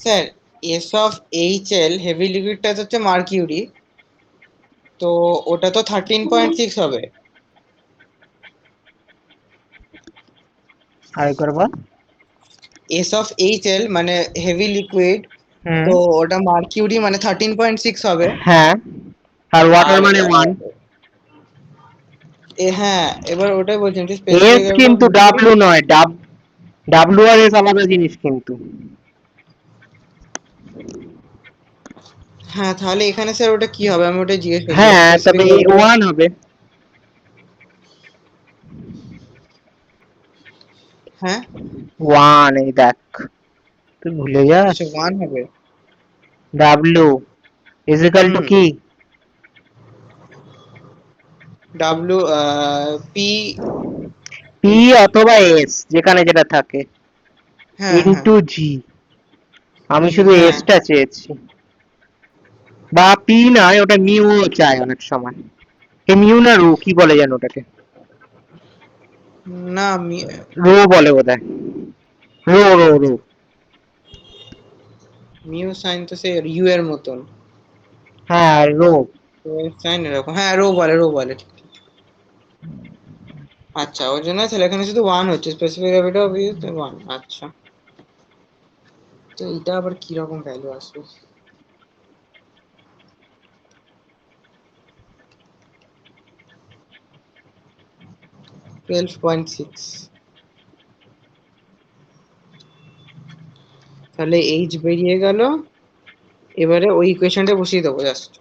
Sir, S of H L heavy লিকুইডটা হচ্ছে মার্কিউরি, তো ওটা তো 13.6 হবে। আরেকবার বল। এস অফ এইচ এল মানে হেভি লিকুইড, হুম। তো ওটা মার্কিউরি মানে 13.6 হবে। হ্যাঁ, আর ওয়াটার আর মানে 1। হ্যাঁ, এবার ওটাই বলছেন যে এস স্পেসিফিক অফ কিন্তু লিকুইড। ডাব্লু নয়, ডাব্লু আর এস আলাদা জিনিস কিন্তু। হ্যাঁ, তাহলে এখানে স্যার ওটা কি হবে, আমি ওটা জিজ্ঞেস করছিলাম হ্যাঁ, তবে স্পেসিফিক অফ। 1 হবে। হ্যাঁ। 1, এই দেখ, তুই ভুলে যাস। আচ্ছা, 1 হবে। ডাব্লু ইজিক্যাল টু হুম। কি? W, P. পি অথবা এস, যেখানে যেটা থাকে, হ্যাঁ হ্যাঁ। ইনটু জি। আমি জি, শুধু হ্যাঁ। এসটা চেয়েছি। বা পি নয়, ওটা মিউ চায় অনেক সময়। এ মিউ না রো, কি বলে যেন ওটাকে? না, রো বলে বোধহয়। Rho rho rho. মিউ সাইন তো সে ইউ এর মতন। হ্যাঁ, রো। তো সাইন এরকম, হ্যাঁ, রো বলে, রো বলে, ঠিক ঠিক। আচ্ছা, ওর জন্য তাহলে এখানে শুধু 1 হচ্ছে, স্পেসিফিক গ্র্যাভিটি অফ ইউ 1। আচ্ছা, তো এটা আবার কি রকম ভ্যালু আসবে? 12.6। তাহলে এইচ বেরিয়ে গেল। এবারে ওই ইকুয়েশনটা বসিয়ে দেবো জাস্ট।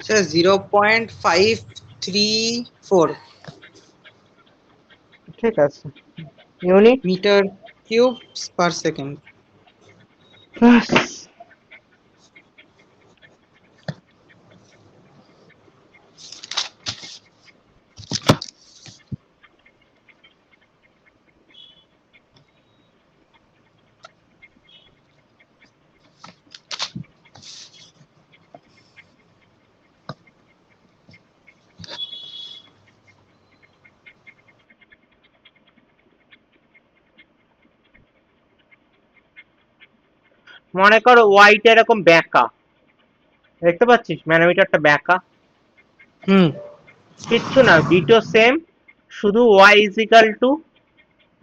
স্যার 0.534 ঠিক আছে। Unit? Metre cube per second. মনে করো ওয়াইটা এরকম ব্যাঁকা, দেখতে পাচ্ছিস ম্যানোমিটারটা ব্যাঁকা, হুম। কিচ্ছু না, ডিটো সেম, শুধু Y is equal to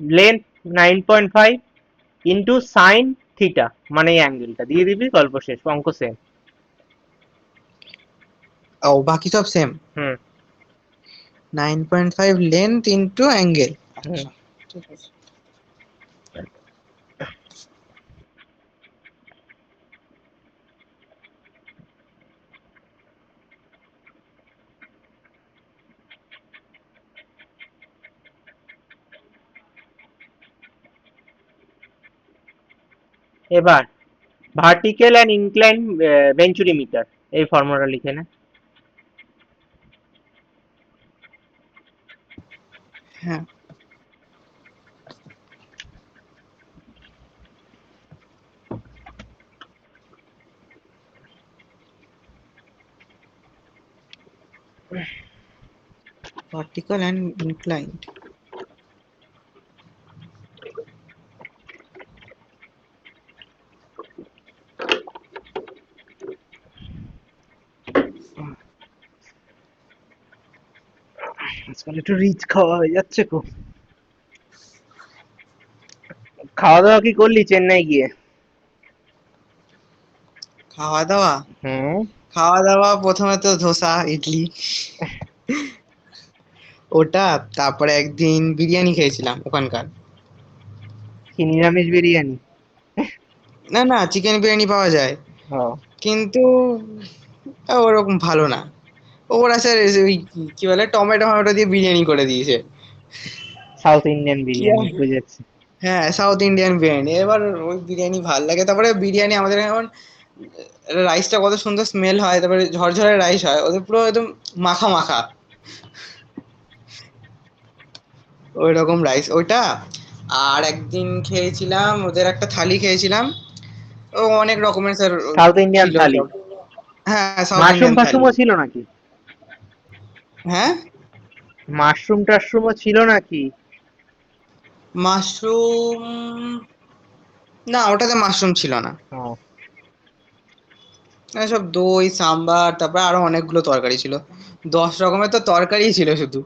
length 9.5 into sine theta, মানে এই অ্যাঙ্গেলটা দিয়ে দিবি, গল্প শেষ, অঙ্ক সেম। ও বাকি সব সেম। হুম 9.5 লেন্থ ইন্টু অ্যাঙ্গেল। হুম। আচ্ছা, ঠিক আছে। এবার ভার্টিক্যাল অ্যান্ড ইনক্লাইন ভেঞ্চুরিমিটার, এই ফর্মুলা লিখে নে। হ্যাঁ, ভার্টিক্যাল অ্যান্ড ইনক্লাইন্ড। আজকাল একটু রিচ খাওয়া হয়ে যাচ্ছে খুব। খাওয়া দাওয়া কি করলি চেন্নাই গিয়ে? খাওয়া দাওয়া, হুম। খাওয়া দাওয়া প্রথমে তো ধোসা ইডলি, ওটা। তারপরে একদিন বিরিয়ানি খেয়েছিলাম ওখানকার। কি নিরামিষ বিরিয়ানি? না না, চিকেন বিরিয়ানি পাওয়া যায়, ও, কিন্তু ওরকম ভালো না। ওরা স্যার ওই কি বলে টমেটো টমেটো দিয়ে বিরিয়ানি করে দিয়েছে। সাউথ ইন্ডিয়ান কি বিরিয়ানি, আর, বুঝেছি। হ্যাঁ সাউথ ইন্ডিয়ান বিরিয়ানি, এবার ওই বিরিয়ানি ভাল লাগে। তারপরে বিরিয়ানি আমাদের এখন রাইসটা কত সুন্দর স্মেল হয়, তারপরে ঝরঝরে রাইস হয়, ওদের পুরো একদম মাখা মাখা ওই রকম রাইস ওইটা। আর একদিন খেয়েছিলাম ওদের একটা থালি খেয়েছিলাম, ও অনেক রকমের স্যার সাউথ ইন্ডিয়ান ছিল থালি? সব। হ্যাঁ সাউথ মাশরুম ইন্ডিয়ান থালি। ফাশরুমও ছিল নাকি? হ্যাঁ, মাশরুম টাশরুমও ছিল নাকি? মাশরুম, না ওটাতে মাশরুম ছিল না। ও, সব দই সাম্বার, তারপর আরো অনেকগুলো তরকারি ছিল, 10 রকমের তো তরকারি ছিল শুধু।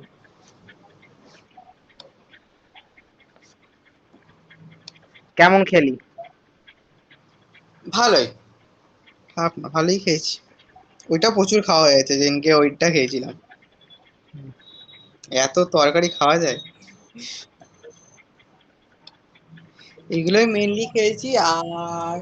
কেমন খেলি? ভালোই, খারাপ না, ভালোই খেয়েছি। ওইটা প্রচুর খাওয়া হয়েছে, যেদিনকে ওইটা খেয়েছিলাম। এত তরকারি খাওয়া যায়? এগুলোই মেনলি খেয়েছি। আর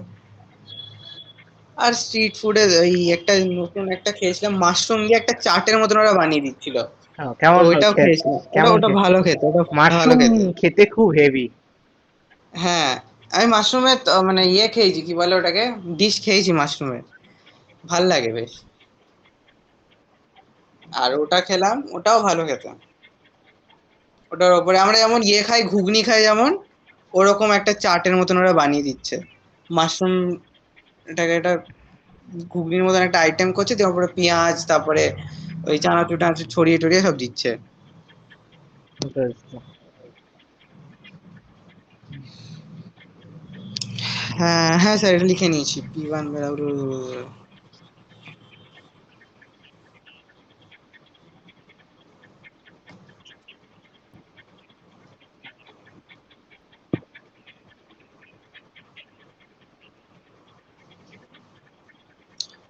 আর স্ট্রিট ফুডে ওই একটা নতুন একটা খেয়েছিলাম, মাশরুম দিয়ে একটা চাটের মতন ওরা বানিয়ে দিচ্ছিল, ও, তো কেমন ওইটাও খেয়েছিলাম। ওটা কেমন ওটা খেতে? ভালো খেতে, ওটা ভালো মাশরুম খেতে। খেতে খুব হেভি। হ্যাঁ, আমি মাশরুমের মানে ইয়ে খেয়েছি, কি বলে ওটাকে, ডিশ খেয়েছি মাশরুমের, ভাল লাগে বেশ। আর ওটা খেলাম, ওটাও ভালো খেতে। ওটার ওপরে আমরা যেমন ইয়ে খাই, ঘুগনি খাই যেমন, ওরকম একটা চাটের মতন ওরা বানিয়ে দিচ্ছে। মাশরুম এটাকে একটা ঘুগনির মতন একটা আইটেম করছে, তার উপরে পেঁয়াজ, তারপরে ওই চানাচুর টানাচুর ছড়িয়ে টড়িয়ে সব দিচ্ছে। হ্যাঁ হ্যাঁ স্যার, এটা লিখে নিয়েছি, P1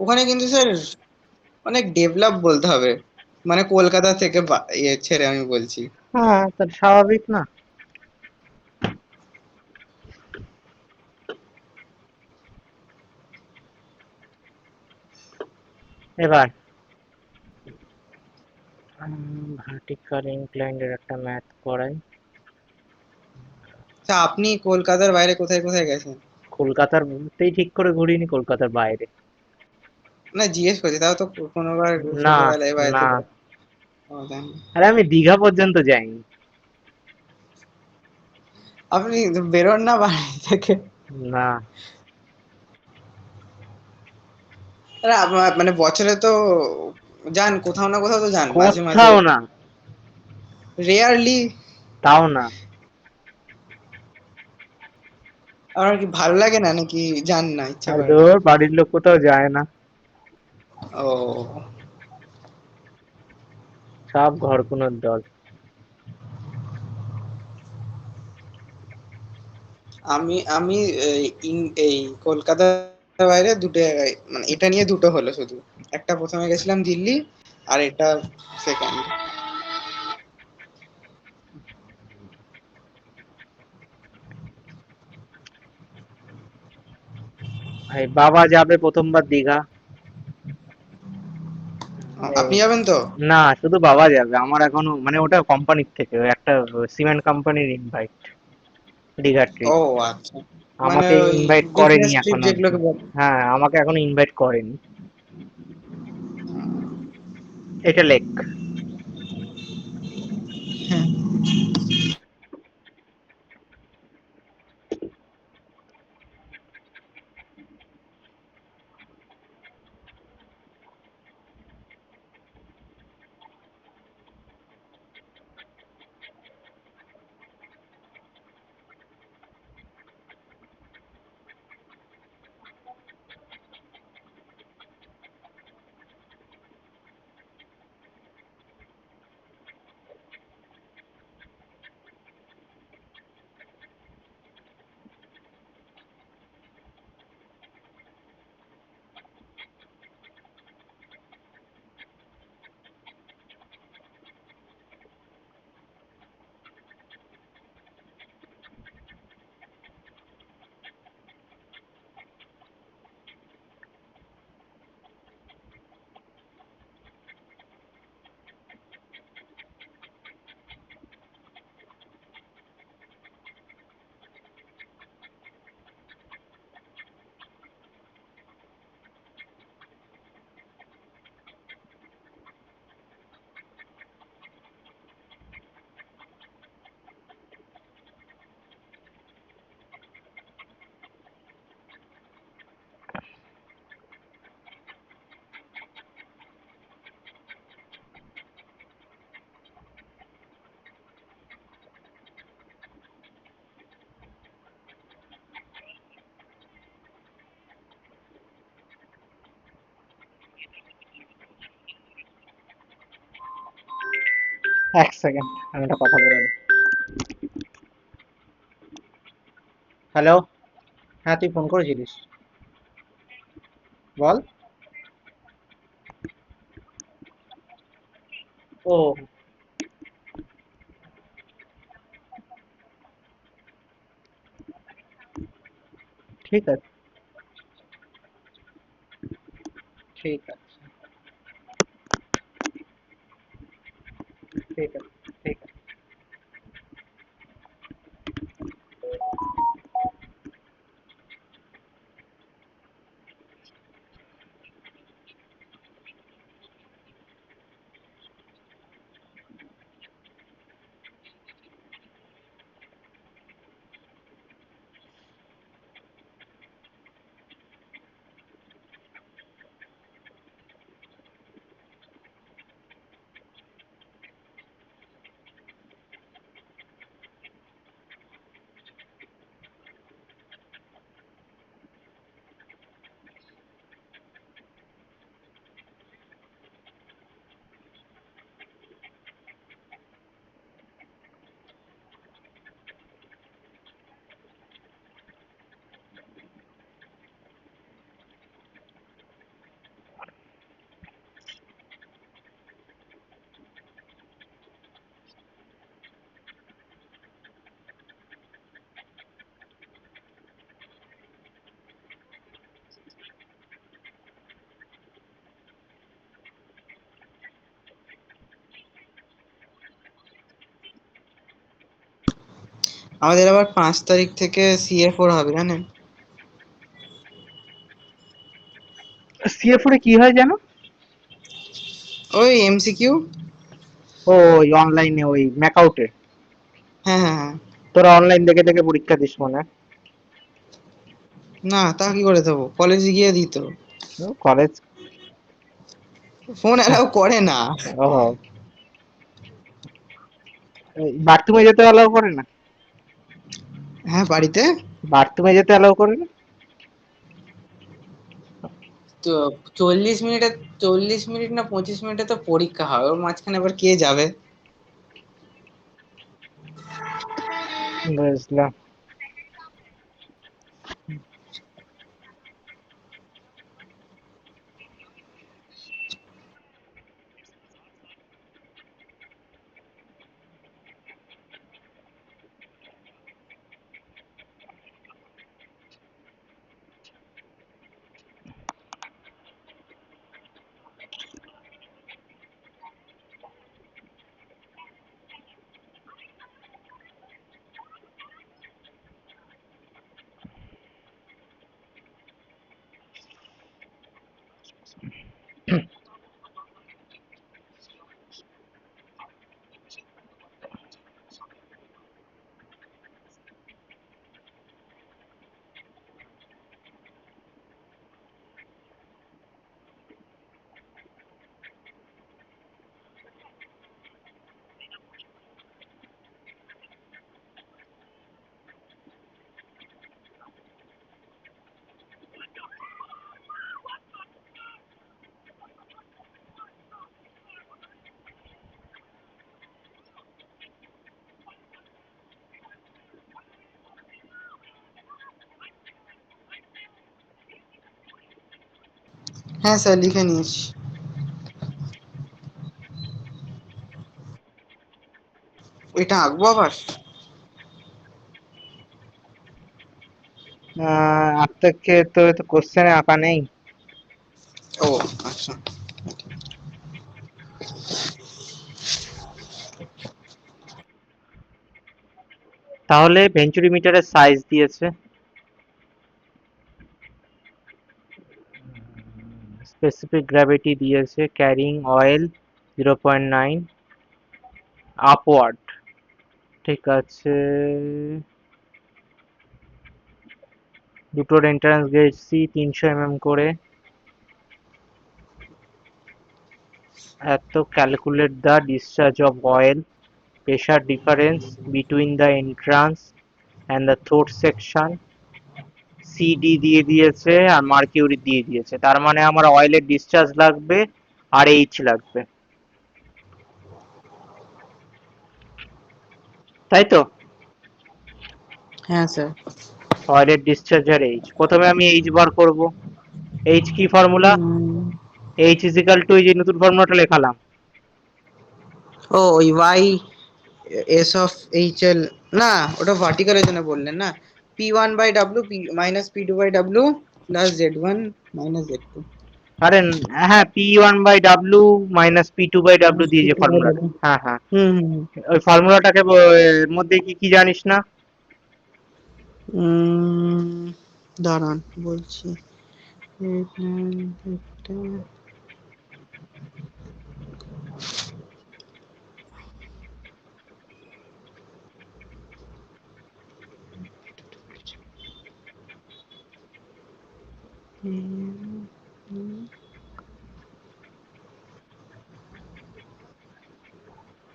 ওখানে কিন্তু স্যার অনেক ডেভেলপ বলতে হবে, মানে কলকাতা থেকে ইয়ে ছেড়ে আমি বলছি। হ্যাঁ, তা স্বাভাবিক না? এবার ভার্টিক্যাল ইনক্লাইন্ডের একটা ম্যাথ করাই। তা আপনি কলকাতার বাইরে কোথায় কোথায় গেছেন? কলকাতার মধ্যেই ঠিক করে ঘুরিনি, কলকাতার বাইরে। না, জিজ্ঞেস করছি, তাও তো কোনোবার না, ছোটবেলায় বা এত না, বড়। ও, জানি না। আরে আমি দীঘা পর্যন্ত যাইনি। আপনি বেরোন না বাড়ি থেকে? না, আরে মানে বছরে তো যান, কোথাও না কোথাও তো যান মাঝে মাঝে। কোথাও না, রেয়ারলি। তাও না। আপনার কি ভালো লাগে না, নাকি যান না, ইচ্ছা আর করে না? ধর বাড়ির লোক কোথাও যায় না, ও, সব ঘরকুনোর দল। আমি আমি এই কলকাতার বাইরে দুটো জায়গায়, মানে এটা নিয়ে দুটো হলো শুধু। একটা প্রথমে গেছিলাম দিল্লি, আর এটা সেকেন্ড। ভাই বাবা যাবে প্রথমবার দীঘা। আপনি এই, যাবেন তো? না শুধু বাবা যাবে, আমার এখনো মানে ওটা কোম্পানির থেকে, ওই একটা সিমেন্ট কোম্পানির ইনভাইট, দীঘা ট্রিপ। ও, আচ্ছা। মানে আমাকে ওই ইনভাইট করেনি বিজনেস ট্রিপ এখনো অব্দি। যেগুলোকে বলে। হ্যাঁ, আমাকে এখনো ইনভাইট করেনি। এটা লেক। এক সেকেন্ড, আমি একটা কথা বলে নিই। হ্যালো। হ্যাঁ, তুই ফোন করেছিলিস, বল। ও, ঠিক আছে, ঠিক আছে, ঠিক আছে, ঠিক আছে। আমাদের আবার 5 তারিখ থেকে CA4 হবে জানেন? সিএফ এ কি হয় জানো? ওই MCQ। ও ওই অনলাইনে ওই ম্যাকআউটে হ্যাঁ হ্যাঁ হ্যাঁ। তোরা অনলাইন দেখে দেখে পরীক্ষা দিস মনে হয়। না তা কি করে দেবো, কলেজে গিয়ে দিত। কলেজ ফোন অ্যালাউ করে না। ও বাথরুমে যেতে অ্যালাউ করে না? হ্যাঁ বাড়িতে। বাথরুমে যেতে অ্যালাউ করে না? তো 40 মিনিটে, 40 মিনিট না 25 মিনিটে তো পরীক্ষা হয়, ওর মাঝখানে আবার কে যাবে? বুঝলাম। হ্যাঁ স্যার লিখে নিয়েছি। এটা আঁকবো আবার? আপনাকে তো কোশ্চেনে আঁকা নেই। ও আচ্ছা। তাহলে ভেঞ্চুরিমিটারের সাইজ দিয়েছে, স্পেসিফিক গ্র্যাভিটি দিয়েছে, ক্যারিং অয়েল 0.9 আপওয়ার্ড, ঠিক আছে। দুটোর এন্ট্রান্স গেজ সি 300 mm করে। এত calculate the discharge of oil, pressure difference between the entrance and the throat section, CD দিয়ে দিয়েছে আর মার্কিউরি দিয়ে দিয়েছে। তার মানে আমার অয়েলের ডিসচার্জ লাগবে আর এইচ লাগবে, তাই তো? হ্যাঁ স্যার। অয়েলের ডিসচার্জ আর এইচ, প্রথমে আমি এইচ বার করব। এইচ কি formula? H is equal to, এই যে নতুন ফর্মুলাটা লেখালাম। ও ওই Y S of HL, না ওটা ভার্টিক্যালের জন্য বললেন না। P1/W -P2/W plus Z1 minus Z2। আরে হ্যাঁ, P1/W মাইনাস P2/W দিয়ে যে ফর্মুলাটা, হ্যাঁ হ্যাঁ, হুম হুম ওই ফর্মুলাটাকে এর মধ্যে কি কি জানিস না? দাঁড়ান বলছি।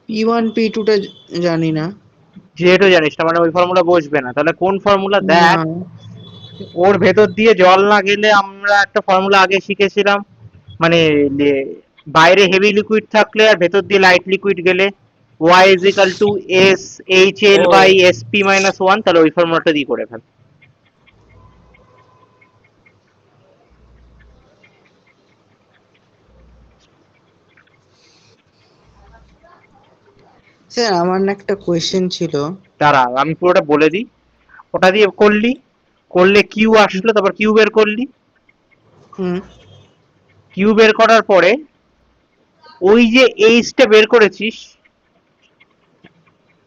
P1 P2টা জানি না। যেহেতু জানিস না মানে ওই ফর্মুলা বসবে না, তাহলে কোন ফর্মুলা দেখ। না। ওর ভেতর দিয়ে জল না গেলে আমরা একটা ফর্মুলা আগে শিখেছিলাম, মানে বাইরে হেভি লিকুইড থাকলে আর ভেতর দিয়ে লাইট লিকুইড গেলে y is equal to s hl ও by sp minus 1, তাহলে ওই ফর্মুলাটা দিয়ে করে ফেল। স্যার আমার না একটা কোয়েশ্চেন ছিল। দাঁড়া আমি পুরোটা বলে দিই। ওটা দিয়ে করলি, করলে কিউ আসলো, তারপর কিউ বের করলি। হুম কিউ বের করার পরে, ওই যে এইচটা বের করেছিস,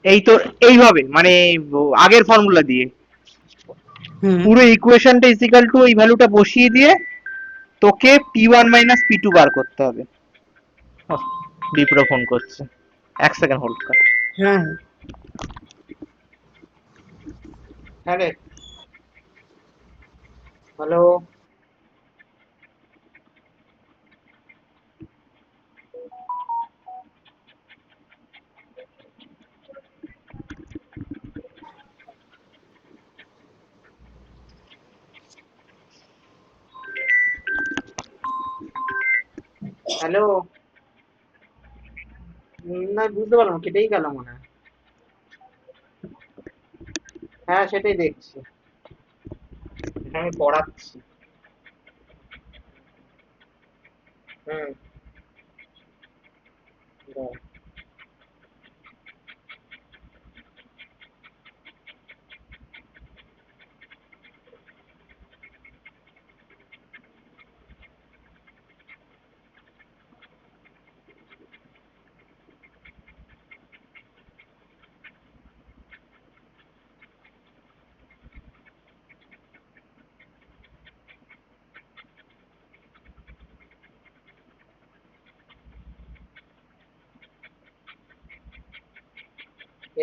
এই তো এইভাবে মানে আগের ফর্মুলা দিয়ে হুম। পুরো ইকুয়েশনটা ইজিক্যাল টু ওই ভ্যালুটা বসিয়ে দিয়ে তোকে P1 - P2 বার করতে হবে। বিপ্রো ফোন করছে, 1 সেকেন্ড হোল্ড কর। হ্যাঁ। হ্যাঁ রে, হ্যালো। হ্যালো। না বুঝতে পারলাম, কেটেই গেল মনে হয়। হ্যাঁ সেটাই দেখছি, এটা আমি পড়াচ্ছি। হুম। দাঁড়া।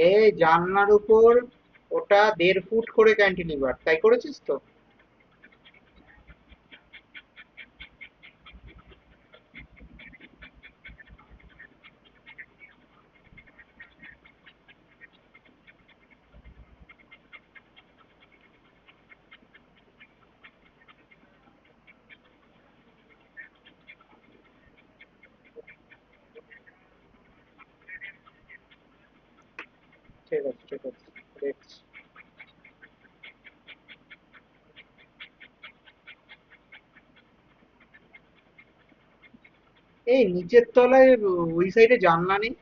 এই জানলার উপর ওটা 1.5 ফুট করে ক্যান্টিলিভার, তাই করেছিস তো? ঠিক আছে ঠিক আছে, দেখছি। এই নিচের তলায় ওই সাইডে জানলা নেই?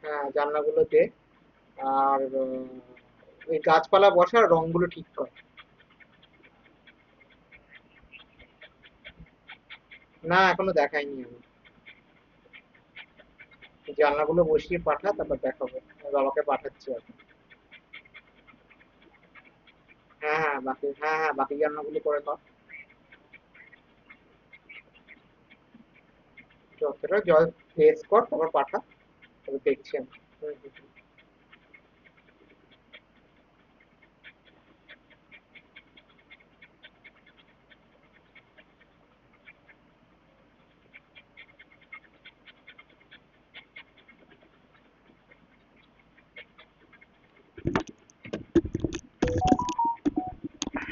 হ্যাঁ জানলাগুলো দে। আর ওই গাছপালা বসার রংগুলো ঠিক কর। না এখনো দেখাইনি আমি। জানলাগুলো বসিয়ে পাঠা, তারপর দেখাবো। আমি বাবাকে পাঠাচ্ছি এখন। হ্যাঁ বাকি জানলাগুলো করে কর। যতটা জল ফেস কর, তারপর পাঠা, তারপর দেখছি আমি। হুম, হুম, হুম।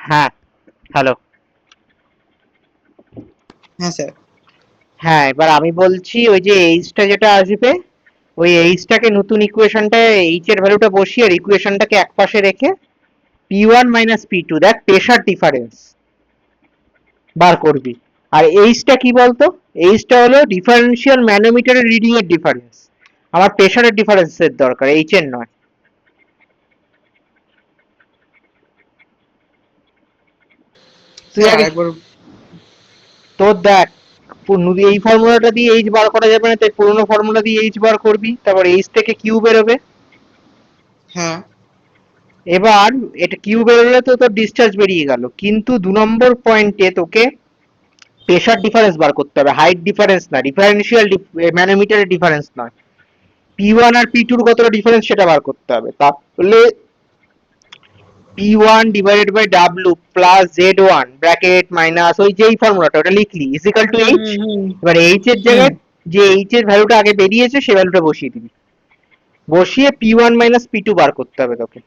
হ্যাঁ, হ্যালো। হ্যাঁ স্যার। হ্যাঁ এবার আমি বলছি, ওই যে এইচটা যেটা আসবে, ওই এইচটাকে নতুন ইকুয়েশনটায় এইচ এর ভ্যালুটা বসিয়ে আর ইকুয়েশনটাকে এক পাশে রেখে P1 - P2 দেখ প্রেশার ডিফারেন্স বার করবি। আর এইচটা কি বলতো? এইচটা হলো ডিফারেন্সিয়াল ম্যানোমিটারের রিডিং এর ডিফারেন্স। আমার প্রেশারের ডিফারেন্সের দরকার, এইচ এর নয়। তুই স্যার আগে আরেকবার। তোর দেখ, এই ফর্মুলাটা দিয়ে এইচ বার করা যাবে না, তাই পুরোনো ফর্মুলা দিয়ে এইচ বার করবি, তারপর এইচ থেকে কিউ বেরোবে। হ্যাঁ। এবার এটা কিউ বেরোলে তো তোর ডিসচার্জ বেরিয়ে গেল, কিন্তু 2 নম্বর পয়েন্টে তোকে প্রেশার ডিফারেন্স বার করতে হবে, হাইট ডিফারেন্স না, ডিফারেন্সিয়াল ম্যানোমিটারের ডিফারেন্স নয়। P1 আর P2 কতটা ডিফারেন্স সেটা বার করতে হবে। তাহলে P1/W plus Z1 bracket minus ওই যেই ফর্মুলাটা ওটা লিখলি ইজিক্যাল টু হুম এইচ। হুম হুম এবার এইচ এর হুম। জায়গায় যে এইচ এর ভ্যালুটা আগে বেরিয়েছে সেই ভ্যালুটা বসিয়ে দিবি, বসিয়ে P1 - P2 বার করতে হবে তোকে।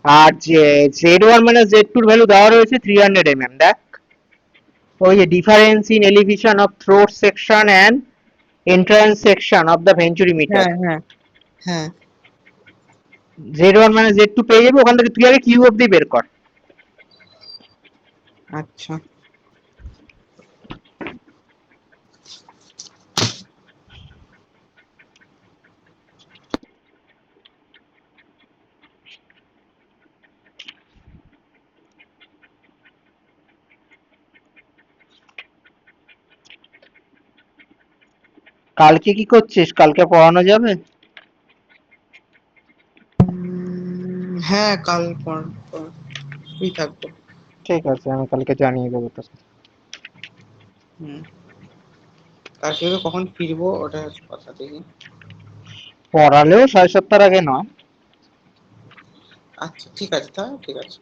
আর যে Z1 - Z2 ভ্যালু দেওয়া রয়েছে 300 mm, দেখ ওই যে difference in elevation of throat section and entrance section of the venturi meter. হ্যাঁ হ্যাঁ হ্যাঁ। Z1 - Z2 পেয়ে যাবে, ওখান থেকে তুই আগে কিউ অব্দি বের কর। আচ্ছা। কালকে কি করছিস? কালকে পড়ানো যাবে? হ্যাঁ, কাল ফ্রি থাকবো। ঠিক আছে, আমি কালকে জানিয়ে দেবো তোকে। হুম। কালকে তো কখন ফিরবো ওটা হচ্ছে কথা, দেখি। পড়ালেও 7:30 আগে নয়। আচ্ছা ঠিক আছে, তাহলে ঠিক আছে।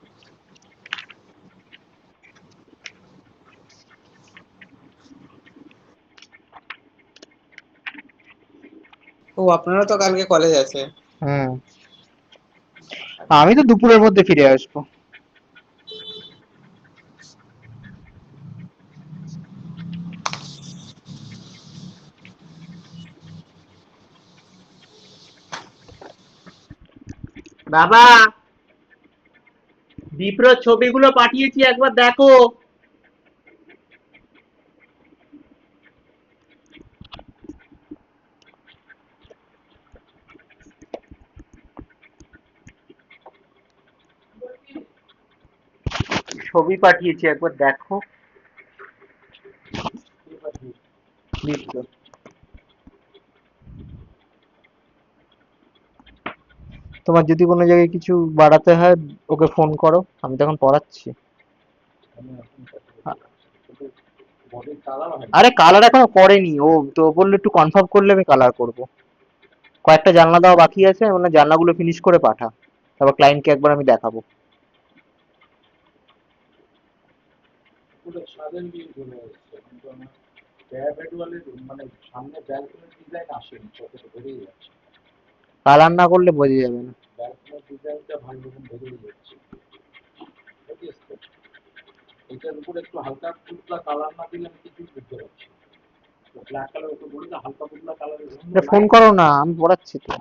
ও, আপনারও তো কালকে কলেজ আছে। হুম, আমি তো দুপুরের মধ্যে ফিরে আসবো। বাবা, বিপ্রর ছবিগুলো পাঠিয়েছি, একবার দেখো। ছবি পাঠিয়েছি, একবার দেখো। বিপ্র, তোমার যদি কোনো জায়গায় কিছু বাড়াতে হয় ওকে ফোন করো, আমি তখন পড়াচ্ছি। আরে কালার এখনো করেনি ও, তো বললো একটু কনফার্ম করলে আমি কালার করব। কয়েকটা জানলা দেওয়া বাকি আছে, মানে জানলাগুলো ফিনিশ করে পাঠা, তারপর ক্লায়েন্টকে একবার আমি দেখাবো। কালার না করলে বোঝা যাবে না। ফোন করো না, আমি পড়াচ্ছি তো।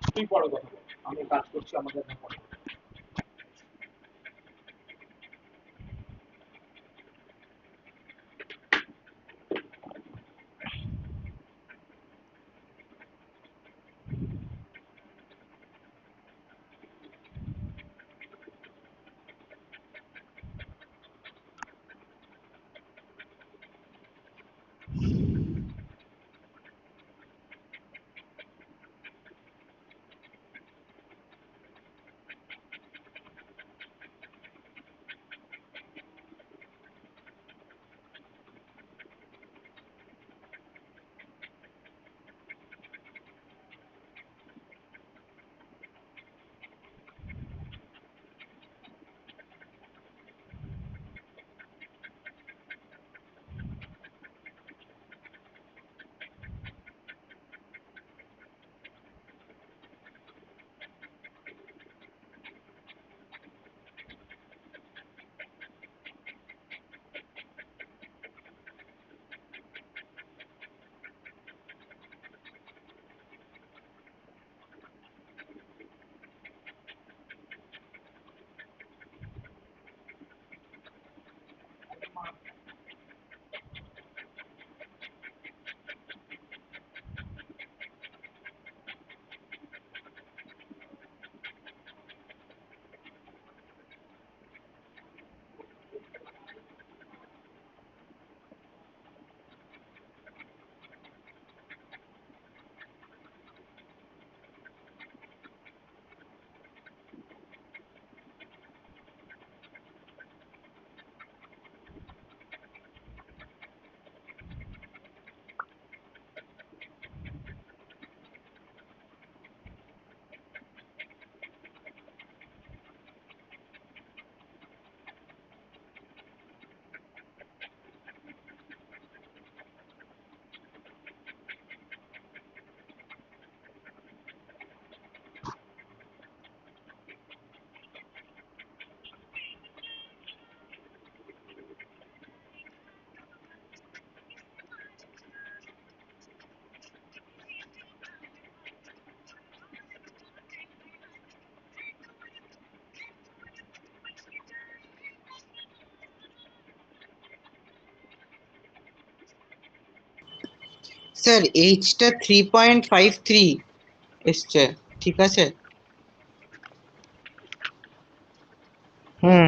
স্যার, এইচটা 3.53 এসছে, ঠিক আছে? হুম,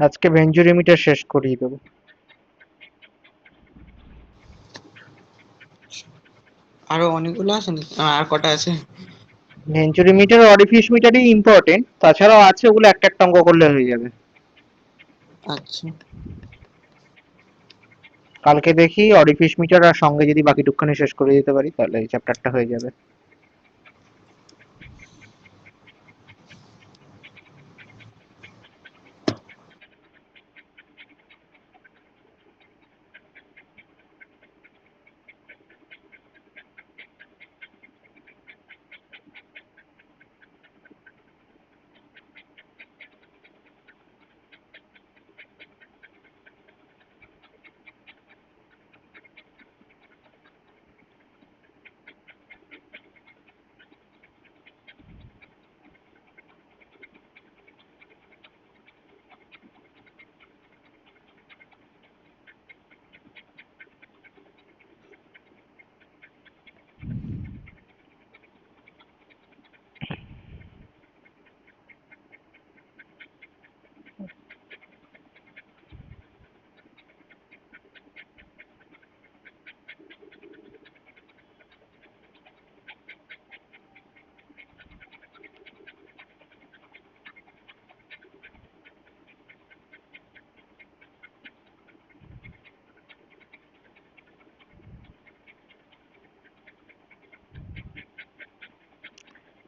আজকে ভেঞ্চুরিমিটার শেষ করিয়ে দেবো। আরো অনেকগুলো আছে নাকি? আর কটা আছে? ভেঞ্চুরিমিটার অরিফিস মিটারই ইম্পর্টেন্ট, তাছাড়াও আছে, ওগুলো একটা একটা অঙ্ক করলে হয়ে যাবে। আচ্ছা, কালকে দেখি অরিফিস মিটার আর সঙ্গে যদি বাকিটুকখানি শেষ করে দিতে পারি তাহলে এই চ্যাপ্টারটা হয়ে যাবে।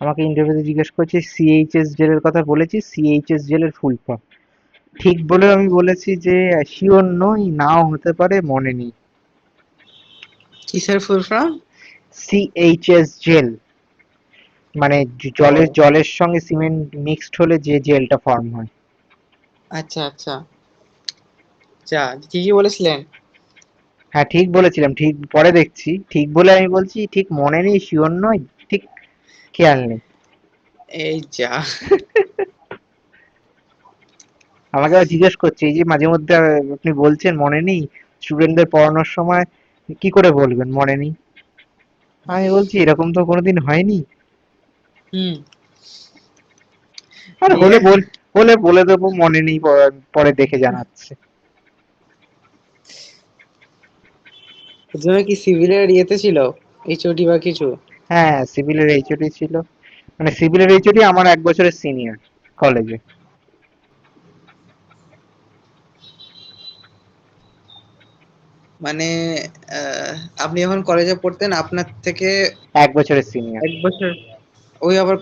আমাকে ইন্টারভিউতে জিজ্ঞেস করছে সিএইচএস জেল এর কথা বলেছি, সিএইচএস জেল এর ফুল ফর্ম ঠিক বলে আমি বলেছি যে শিওর নই, নাও হতে পারে, মনে নেই। কিসের ফুল ফর্ম? সিএইচএস জেল মানে জলের জলের সঙ্গে সিমেন্ট মিক্সড হলে যে জেলটা ফর্ম হয়। আচ্ছা আচ্ছা, যা ঠিকই বলেছিলেন। হ্যাঁ ঠিক বলেছিলাম, ঠিক পরে দেখছি ঠিক বলে আমি বলছি ঠিক মনে নেই, শিওর নয়, ঠিক খেয়াল নেই। এই যা। আমাকে আবার জিজ্ঞেস করছে এই যে মাঝে মধ্যে আপনি বলছেন মনে নেই, স্টুডেন্টদের পড়ানোর সময় কি করে বলবেন মনে নেই? আমি বলছি এরকম তো কোনোদিন হয়নি। হুম। আর দিয়ে হলে বলে দেবো মনে নেই, পরে দেখে জানাচ্ছে। প্রথমে কি সিভিলের ইয়েতে ছিল, এইচওডি বা কিছু? হ্যাঁ সিভিলের এইচওডি ছিল, মানে সিভিলের এইচওডি আমার 1 বছরের সিনিয়র কলেজে। মানে আহ, আপনি যখন কলেজে পড়তেন আপনার থেকে 1 বছরের সিনিয়র। 1 বছর? ওই আবার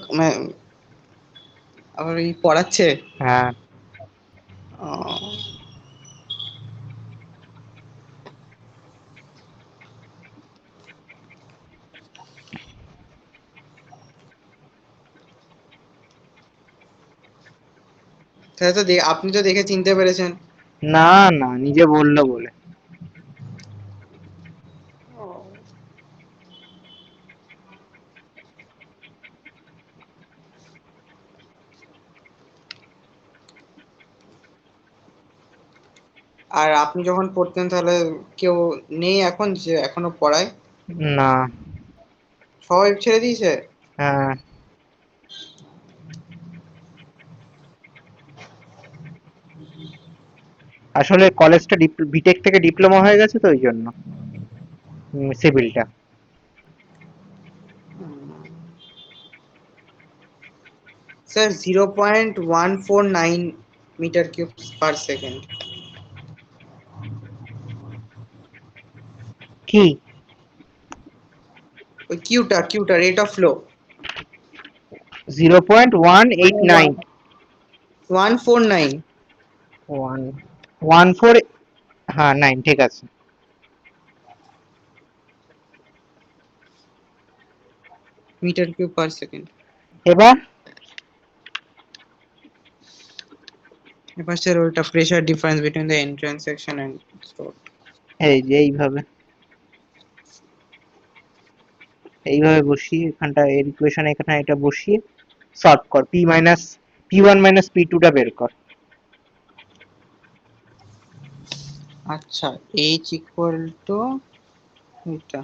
আবার এই পড়াচ্ছে? হ্যাঁ। ও, তাহলে তো আপনি তো দেখে চিনতে পেরেছেন। না না, নিজে বললো বলে। আর আপনি যখন পড়তেন তাহলে কেউ নেই এখন যে এখনো পড়ায়? না। সবাই ছেড়ে দিয়েছে? হ্যাঁ আসলে কলেজটা বিটেক থেকে ডিপ্লোমা হয়ে গেছে তো ওই জন্য সিভিলটা। Sir 0.149 metre cube per second. কি? ওই কিউটা রেট অফ ফ্লো। 0.189। 149 ওয়ান 14। হ্যাঁ 9 ঠিক আছে। Metre cube per second. এবার এবার স্যার ওটা pressure difference between the entrance section and store. এই যে এইভাবে বসিয়ে এখানটা এর ইকুয়েশন এখানে এটা বসিয়ে সলভ কর, P1 - P2 টা বের কর। আচ্ছা, এইচ ইকুয়াল টু এটা।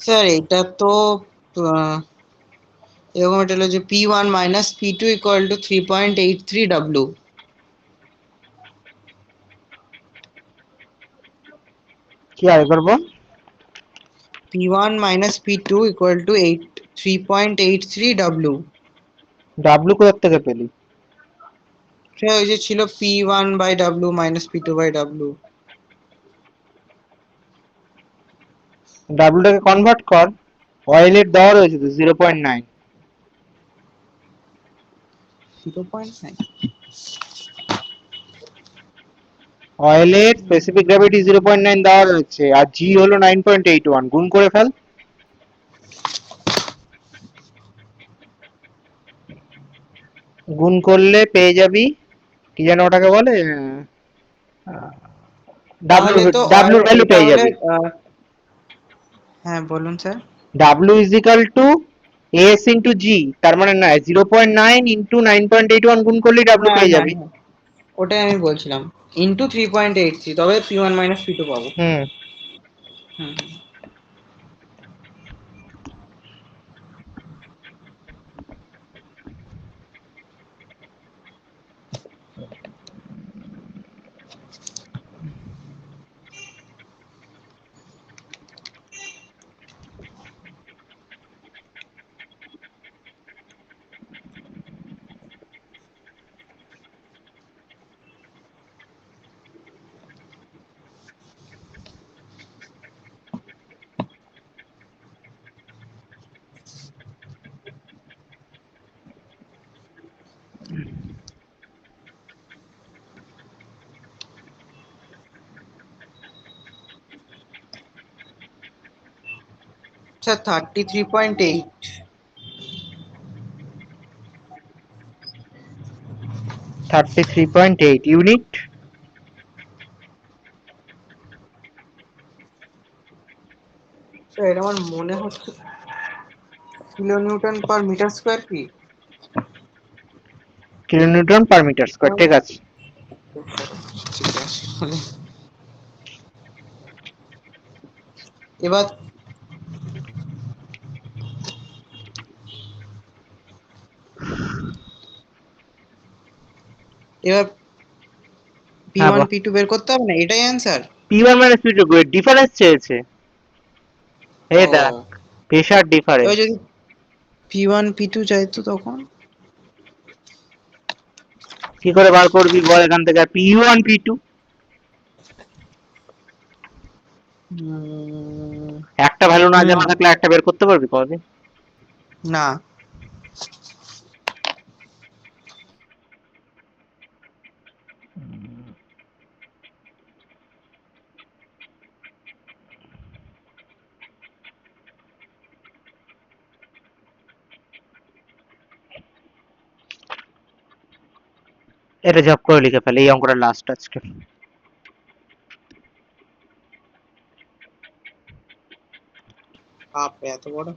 স্যার এটা তো আহ, এরকম এটা হলো যে P1 minus P2 equal to 3.83 W। কি আরেকবার বল। P1 minus P2 equal to 3.83 W। W কোথা থেকে পেলি? স্যার ওই যে ছিল P1 by W minus P2 by W। ডাব্লুটাকে কনভার্ট কর। অয়েলের দেওয়া রয়েছে তো 0.9। 0.9। অয়েলের স্পেসিফিক গ্র্যাভিটি 0.9 দেওয়া রয়েছে, আর জি হলো 9.81। গুণ করে ফেল। গুণ করলে পেয়ে যাবি, কি যেন ওটাকে বলে, ডাব্লু, তাহলে তো ডাব্লুর ভ্যালু এটা পেয়ে হলে যাবি। হ্যাঁ বলুন sir. W is equal to S into G, তার মানে না 0.9 ইন্টু 9.81 গুণ করলেই ডাব্লু হ্যাঁ পেয়ে হ্যাঁ যাবি। হ্যাঁ, ওটাই আমি বলছিলাম। ইন্টু 3.83, তবে P1 মাইনাস P2 পাবো। হুম। হুম হুম। স্যার 33.8। 33.8 ইউনিট। স্যার এটা আমার মনে হচ্ছে kilo newton per metre square কি? কিলোনিউটন পার মিটার স্কয়ার, ঠিক আছে। ঠিক আছে। এবার এবার হ্যাঁ, P1 P2 বের করতে হবে না, এটাই answer? P1 minus P2 difference চেয়েছে। এই দেখ, ও, প্রেসার এবার ডিফারেন্স। যদি P1 P2 চাইতো তখন? কি করে বার করবি বল এখান থেকে? P1 P2 একটা ভ্যালু না হুম, জানা থাকলে একটা বের করতে পারবি কবে? না। এটা ঝপ করে লিখে ফেলে, এই অঙ্কটা লাস্ট আজকে। বাপ রে, এত বড়!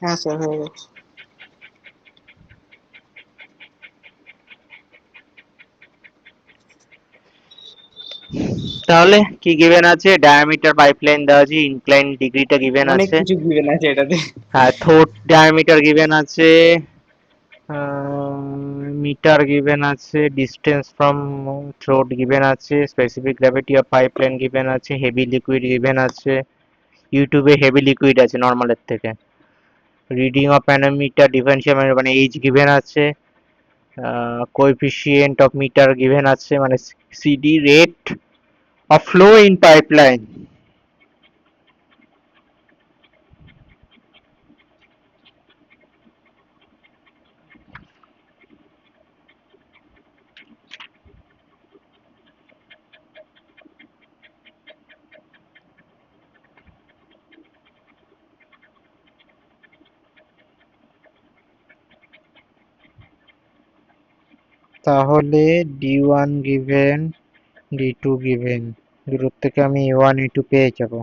হ্যাঁ স্যার, হয়ে গেছে। তাহলে কি গিভেন আছে? ডায়ামিটার পাইপলাইন দেওয়া আছে, ইনক্লাইন ডিগ্রিটা গিভেন অনেক আছে, কিছু গিভেন আছে এটাতে। হ্যাঁ থ্রোট ডায়ামিটার গিভেন আছে, মিটার গিভেন আছে, ডিস্টেন্স ফ্রম থ্রোট গিভেন আছে, specific gravity of pipeline given আছে, হেভি লিকুইড গিভেন আছে, ইউটিউবে হেভি লিকুইড আছে নর্মালের থেকে, রিডিং অফ প্যানোমিটার ডিফারেন্সিয়াল মানে এইচ গিভেন আছে, কোএফিসিয়েন্ট অফ মিটার গিভেন আছে, মানে CD rate of flow in pipeline. তাহলে D1 গিভেন, D2 গিভেন, দুটোর থেকে আমি A1 A2 পেয়ে যাব।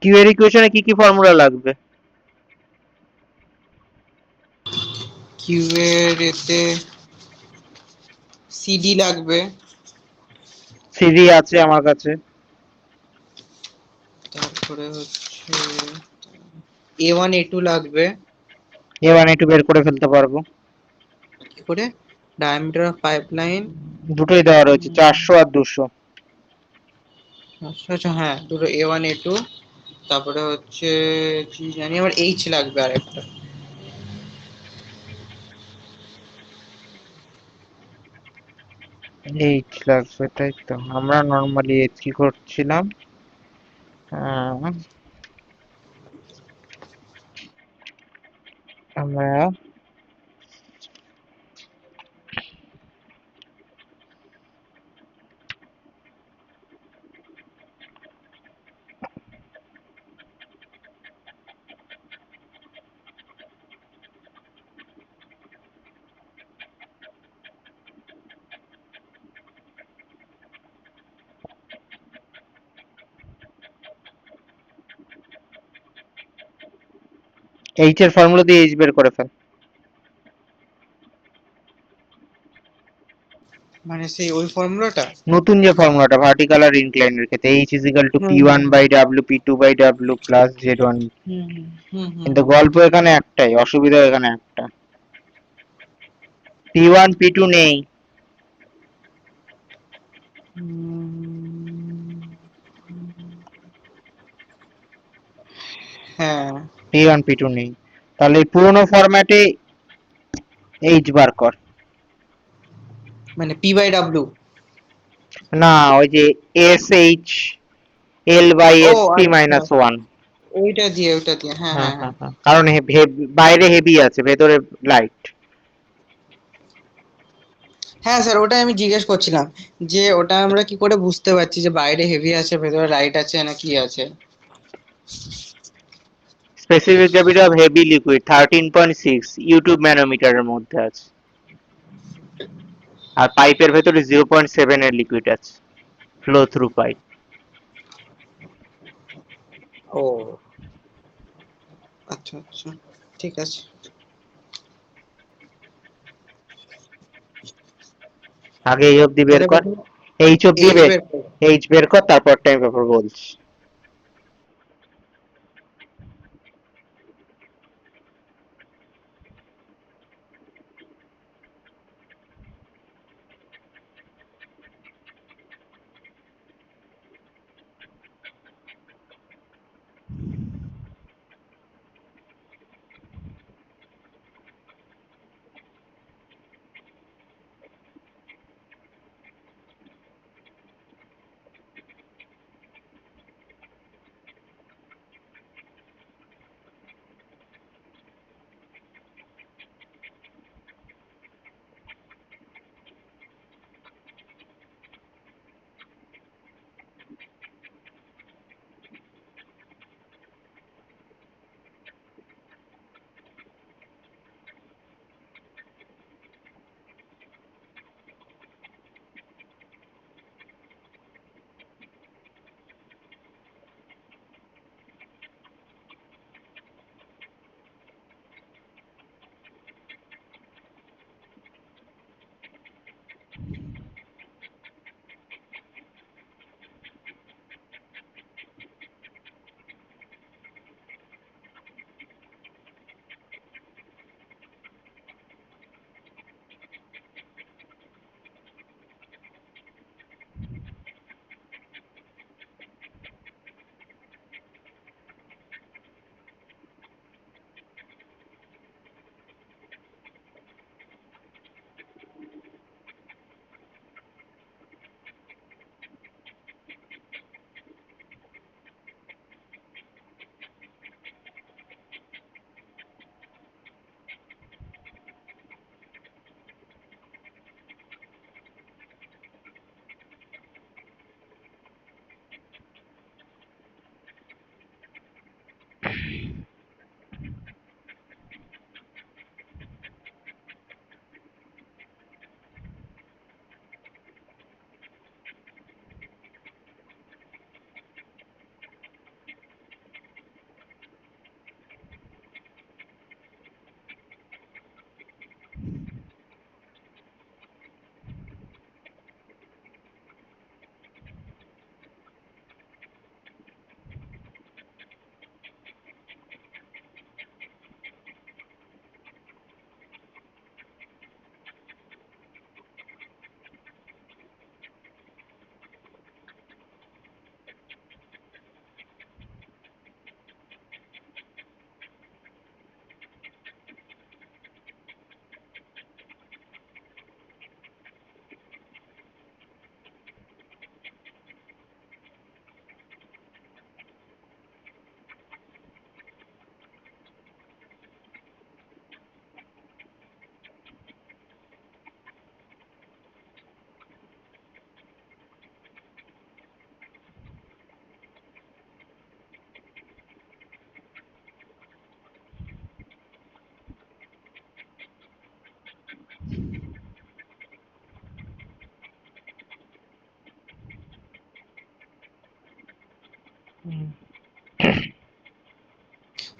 কিউ এর ইকুয়েশনে কি কি ফর্মুলা লাগবে? কিউ এর এতে সিডি লাগবে, সিভি আছে আমার কাছে। তারপরে হচ্ছে A1 A2 লাগবে। A1 A2 বের করে ফেলতে পারবো। কি করে? Diameter of pipeline. দুটোই দেওয়া রয়েছে, 400 আর 200। আচ্ছা আচ্ছা, হ্যাঁ দুটো A1 A2। তারপরে হচ্ছে কি জানি, আমার এইচ লাগবে আরেকটা। এইচ লাগবে, তাই তো আমরা নর্মালি এইচ কি করছিলাম, আহ, আমরা এইচ এর ফর্মুলা দিয়ে এইচ বের করে ফেল। মানে সেই ওই ফর্মুলাটা? নতুন যে ফর্মুলাটা ভার্টিক্যাল আর ইনক্লাইনের ক্ষেত্রে, এইচ ইজ ইকাল টু হুম P1 হুম by W P2 by W plus Z1। হুম হুম হুম কিন্তু হুম গল্প এখানে একটাই, অসুবিধা এখানে একটা, P1 P2 নেই। হুম। হ্যাঁ, P1 P2 নেই, তাহলে এই পুরোনো ফরম্যাটে এইচ বার কর। মানে P/W। না, ওই যে SH L বাই ও SP আচ্ছা, মাইনাস ওয়ান। ওইটা দিয়ে, হ্যাঁ হ্যাঁ হ্যাঁ হ্যাঁ। হ্যাঁ হ্যাঁ, কারণ বাইরে হেভি আছে, ভেতরে লাইট। হ্যাঁ স্যার, ওটা আমি জিজ্ঞেস করছিলাম যে ওটা আমরা কি করে বুঝতে পারছি যে বাইরে হেভি আছে ভেতরে লাইট আছে না কি আছে? Specific gravity of heavy liquid 13.6 YouTube ম্যানোমিটারের মধ্যে আছে, আর পাইপের ভেতরে 0.7 এর লিকুইড আছে, ফ্লো থ্রু পাইপ। ও আচ্ছা আচ্ছা, ঠিক আছে। আগে এই অবধি বের তাহলে কর, প্রথমে এইচ অবধি এইচ বের করবো। এইচ বের কর, তারপর টাইম ব্যাপার বলছি।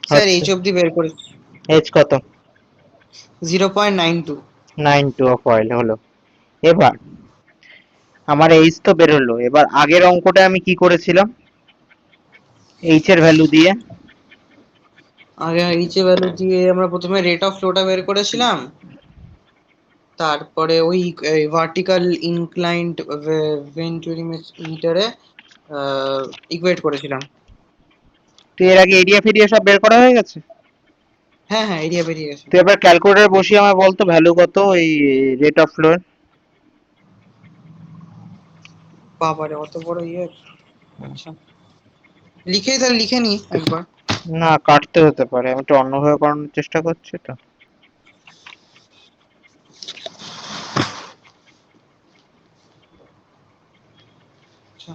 স্যার আচ্ছা, এইচ অব্দি বের করেছি। এইচ কত? 0.92। 92 অফ অয়েল হলো। এবার আমার এইচ তো বেরোলো, এবার আগের অঙ্কটা আমি কি করেছিলাম এইচ এর ভ্যালু দিয়ে? আগে এইচ এর ভ্যালু দিয়ে আমরা প্রথমে রেট অফ ফ্লোটা বের করেছিলাম, তারপরে ওই ভার্টিক্যাল ইনক্লাইন্ড ভেন্টুরিমিটারে ইকুয়েট করেছিলাম। তুই এর আগে এরিয়া ফেরিয়া সব বের করা হয়ে গেছে? হ্যাঁ হ্যাঁ, এরিয়া বেরিয়ে গেছে। তুই এবার ক্যালকুলেটর বসিয়ে আমায় বলতো ভ্যালু কত এই রেট অফ ফ্লো? বাবারে অত বড় ইয়ে! আচ্ছা, তাহলে লিখে নি একবার। না, কাটতে হতে পারে, আমি একটু অন্যভাবে করানোর চেষ্টা করছি তো। আচ্ছা,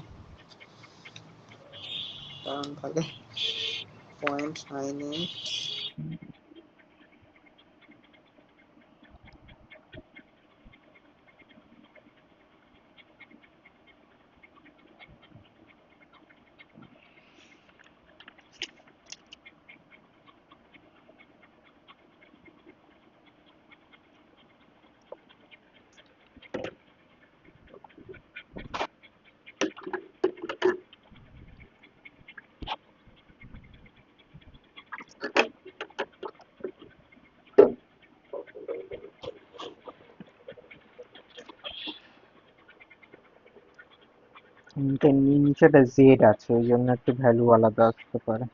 কারণ তাহলে 0.98। নিচেটা জেড আছে, ওই জন্য একটু ভ্যালু আলাদা আসতে পারে।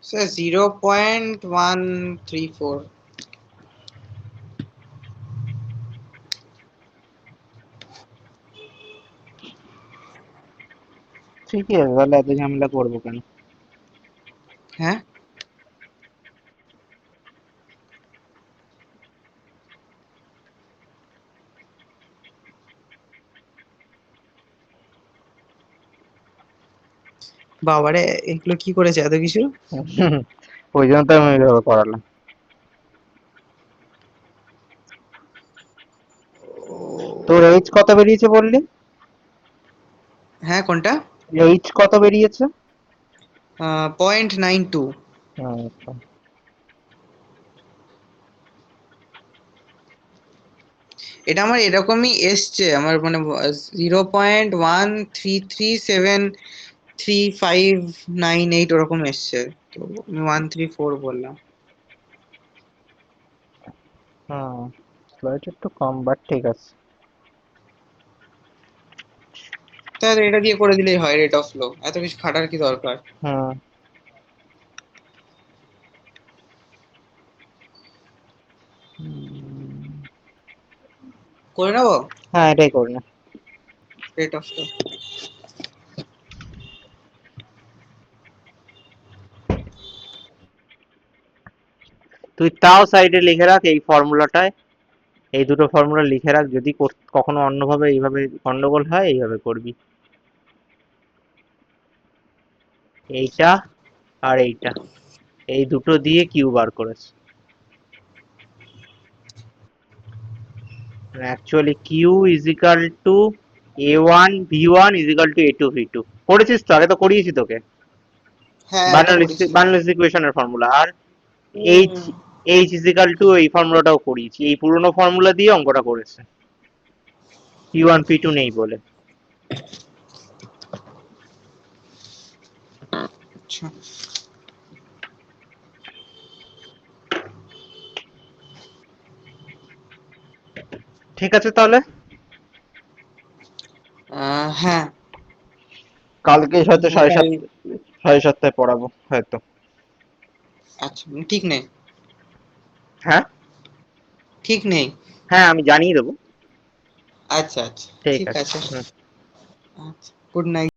স্যার 0.134। ঠিকই আছে, তাহলে এত ঝামেলা করবো কেন? হ্যাঁ, বাবারে এগুলো কি করেছে এত কিছু! ওই জন্য তো আমি ওইভাবে করালাম। তোর এইচ কত বেরিয়েছে বললি? হ্যাঁ, কোনটা? এইচ কত বেরিয়েছে? 0.92। আচ্ছা। এটা আমার এরকমই এসছে, আমার মানে 0.1337359 ওরকম এসছে, তো আমি 134 বললাম। হুম, স্লাইড একটু কম, বাট ঠিক আছে। তাহলে এটা দিয়ে করে দিলেই হয়, রেট অফ ফ্লো এত কিছু খাটার কি দরকার? হুম। করে নেবো হ্যাঁ, এটাই করি না। Rate of flow. তুই তাও সাইডে লিখে রাখ এই ফর্মুলাটায়, এই দুটো ফর্মুলা লিখে রাখ, যদি কখনো অন্যভাবে এইভাবে গন্ডগোল হয় এইভাবে করবি। এইটা আর এইটা, এই দুটো দিয়ে কিউ বার করেছে। Actually Q is equal to A1 V1 is equal to A2 V2। করেছিস তো, আগে তো করিয়েছি তোকে, হ্যাঁ এটা করেছি। বার্নলিস ইকুয়েশনের ফর্মুলা। আর এইচ হুম। এইচ ইজ ইকাল টু এই ফর্মুলাটাও করিয়েছি, এই পুরোনো ফর্মুলা দিয়ে অঙ্কটা করেছে, P1 P2 নেই বলে। আচ্ছা। ঠিক আছে তাহলে, হ্যাঁ। কালকে হয়তো হ্যাঁ, তাই। 7:30 পড়াবো হয়তো। আচ্ছা, ঠিক নেই। হ্যাঁ ঠিক নেই। হ্যাঁ, আমি জানিয়ে দেবো। আচ্ছা আচ্ছা, ঠিক ঠিক আছে। আছে। হুম। আচ্ছা, গুড নাইট।